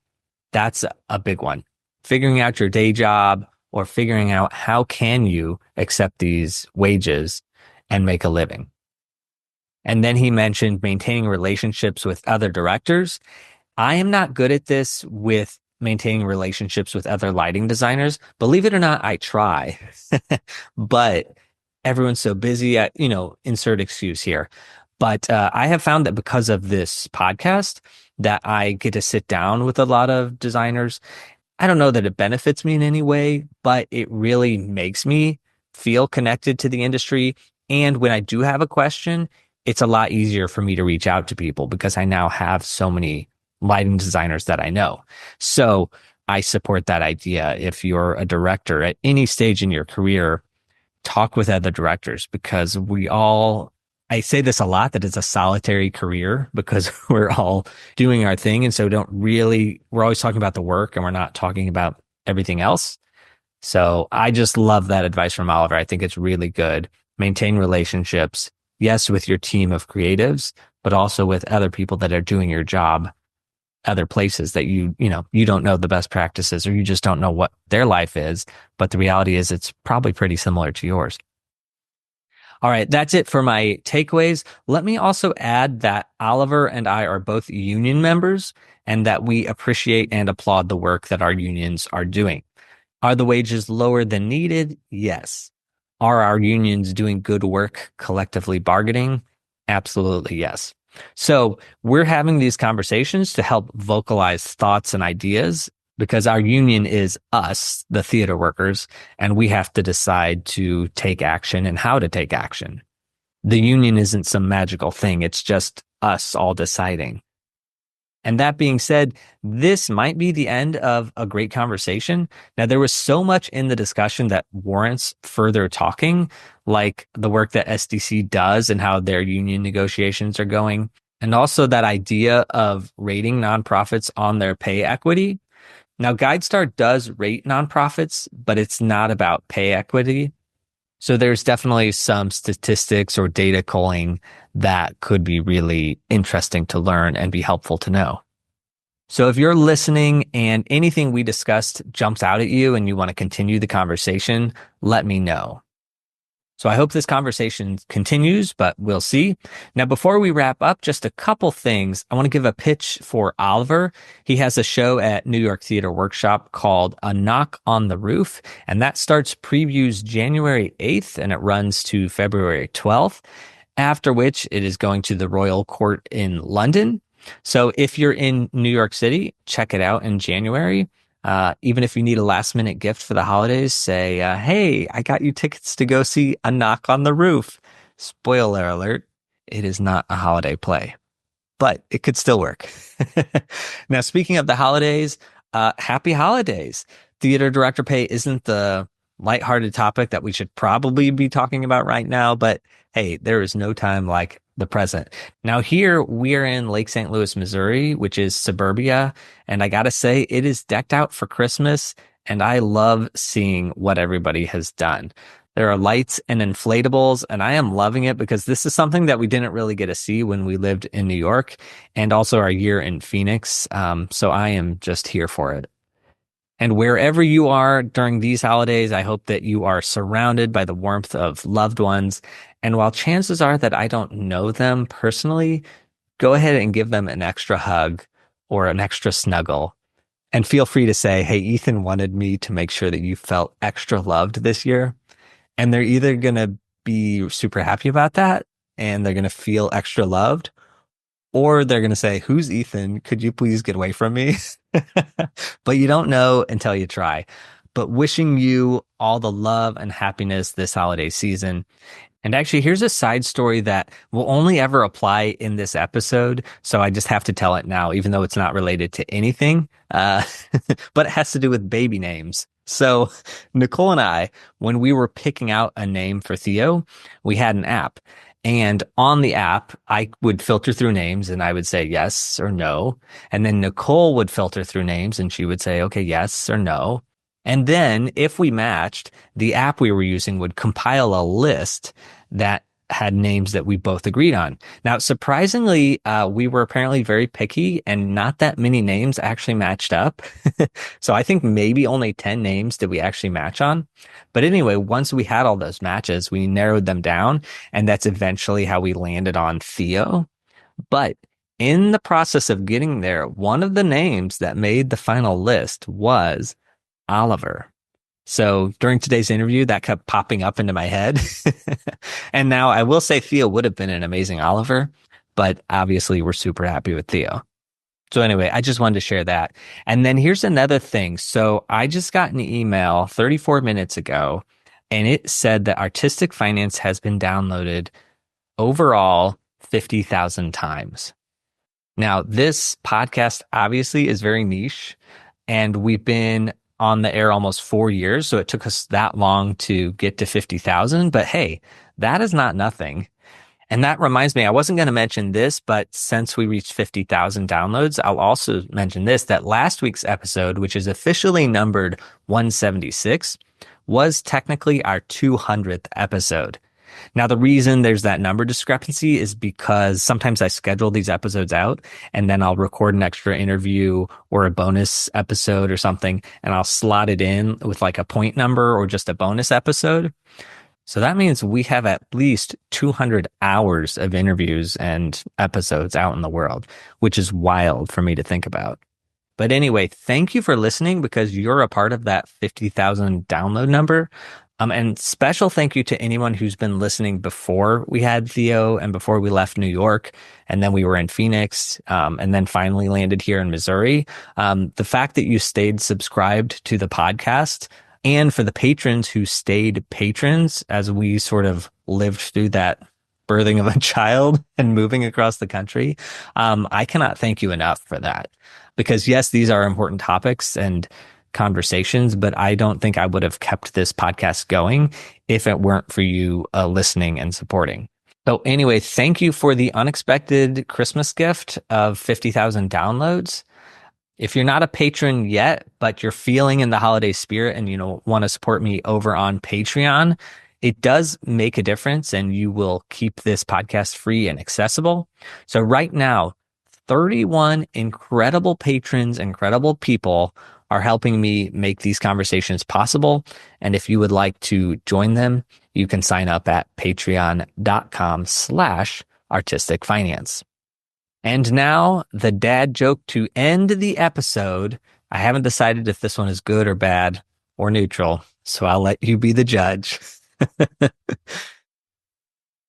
That's a big one. Figuring out your day job or figuring out how can you accept these wages and make a living. And then he mentioned maintaining relationships with other directors. I am not good at this with maintaining relationships with other lighting designers. Believe it or not, I try, but everyone's so busy at, insert excuse here. But I have found that because of this podcast that I get to sit down with a lot of designers I don't know that it benefits me in any way, but it really makes me feel connected to the industry. And when I do have a question, it's a lot easier for me to reach out to people because I now have so many lighting designers that I know. So I support that idea. If you're a director at any stage in your career, talk with other directors because I say this a lot, that it's a solitary career because we're all doing our thing. And so we're always talking about the work and we're not talking about everything else. So I just love that advice from Oliver. I think it's really good. Maintain relationships, yes, with your team of creatives, but also with other people that are doing your job, other places that you don't know the best practices or you just don't know what their life is. But the reality is it's probably pretty similar to yours. All right, that's it for my takeaways. Let me also add that Oliver and I are both union members and that we appreciate and applaud the work that our unions are doing. Are the wages lower than needed? Yes. Are our unions doing good work collectively bargaining? Absolutely yes. So we're having these conversations to help vocalize thoughts and ideas because our union is us, the theater workers, and we have to decide to take action and how to take action. The union isn't some magical thing. It's just us all deciding. And that being said, this might be the end of a great conversation. Now, there was so much in the discussion that warrants further talking, like the work that SDC does and how their union negotiations are going, and also that idea of rating nonprofits on their pay equity. Now, GuideStar does rate nonprofits, but it's not about pay equity. So there's definitely some statistics or data culling that could be really interesting to learn and be helpful to know. So if you're listening and anything we discussed jumps out at you and you want to continue the conversation, let me know. So I hope this conversation continues, but we'll see. Now, before we wrap up, just a couple things. I want to give a pitch for Oliver. He has a show at New York Theater Workshop called A Knock on the Roof, and that starts previews January 8th, and it runs to February 12th, after which it is going to the Royal Court in London. So if you're in New York City, check it out in January. Even if you need a last minute gift for the holidays, say, hey, I got you tickets to go see A Knock on the Roof. Spoiler alert, it is not a holiday play, but it could still work. Now, speaking of the holidays, happy holidays. Theater director pay isn't the lighthearted topic that we should probably be talking about right now, but hey, there is no time like the present. Now here we are in Lake St. Louis, Missouri, which is suburbia. And I got to say, it is decked out for Christmas. And I love seeing what everybody has done. There are lights and inflatables, and I am loving it because this is something that we didn't really get to see when we lived in New York and also our year in Phoenix. So I am just here for it. And wherever you are during these holidays, I hope that you are surrounded by the warmth of loved ones. And while chances are that I don't know them personally, go ahead and give them an extra hug or an extra snuggle. And feel free to say, hey, Ethan wanted me to make sure that you felt extra loved this year. And they're either going to be super happy about that and they're going to feel extra loved, or they're going to say, who's Ethan? Could you please get away from me? But you don't know until you try. But wishing you all the love and happiness this holiday season. And actually, here's a side story that will only ever apply in this episode. So I just have to tell it now, even though it's not related to anything. But it has to do with baby names. So Nicole and I, when we were picking out a name for Theo, we had an app. And on the app, I would filter through names and I would say yes or no. And then Nicole would filter through names and she would say, okay, yes or no. And then if we matched, the app we were using would compile a list that had names that we both agreed on. Now, surprisingly, we were apparently very picky and not that many names actually matched up. So I think maybe only 10 names did we actually match on. But anyway, once we had all those matches, we narrowed them down, and that's eventually how we landed on Theo. But in the process of getting there, one of the names that made the final list was Oliver. So during today's interview, that kept popping up into my head. And now I will say Theo would have been an amazing Oliver, but obviously we're super happy with Theo. So anyway, I just wanted to share that. And then here's another thing. So I just got an email 34 minutes ago, and it said that Artistic Finance has been downloaded overall 50,000 times. Now, this podcast obviously is very niche, and we've been on the air almost 4 years. So it took us that long to get to 50,000. But hey, that is not nothing. And that reminds me, I wasn't going to mention this, but since we reached 50,000 downloads, I'll also mention this, that last week's episode, which is officially numbered 176, was technically our 200th episode. Now, the reason there's that number discrepancy is because sometimes I schedule these episodes out and then I'll record an extra interview or a bonus episode or something, and I'll slot it in with like a point number or just a bonus episode. So that means we have at least 200 hours of interviews and episodes out in the world, which is wild for me to think about. But anyway, thank you for listening, because you're a part of that 50,000 download number. And special thank you to anyone who's been listening before we had Theo and before we left New York, and then we were in Phoenix, and then finally landed here in Missouri. The fact that you stayed subscribed to the podcast, and for the patrons who stayed patrons as we sort of lived through that birthing of a child and moving across the country, I cannot thank you enough for that. Because yes, these are important topics and conversations, but I don't think I would have kept this podcast going if it weren't for you listening and supporting. So anyway, thank you for the unexpected Christmas gift of 50,000 downloads. If you're not a patron yet, but you're feeling in the holiday spirit and want to support me over on Patreon, it does make a difference, and you will keep this podcast free and accessible. So right now, 31 incredible patrons, incredible people are helping me make these conversations possible. And if you would like to join them, you can sign up at patreon.com/artisticfinance. And now the dad joke to end the episode. I haven't decided if this one is good or bad or neutral, so I'll let you be the judge.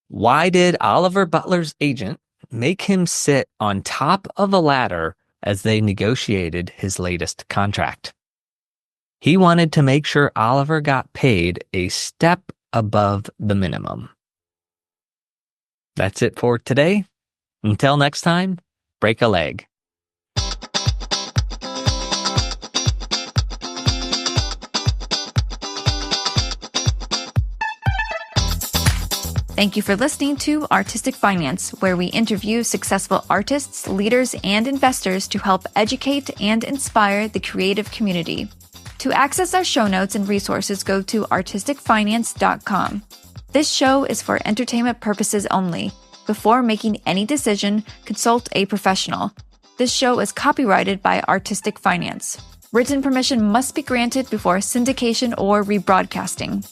Why did Oliver Butler's agent make him sit on top of a ladder as they negotiated his latest contract? He wanted to make sure Oliver got paid a step above the minimum. That's it for today. Until next time, break a leg. Thank you for listening to Artistic Finance, where we interview successful artists, leaders, and investors to help educate and inspire the creative community. To access our show notes and resources, go to artisticfinance.com. This show is for entertainment purposes only. Before making any decision, consult a professional. This show is copyrighted by Artistic Finance. Written permission must be granted before syndication or rebroadcasting.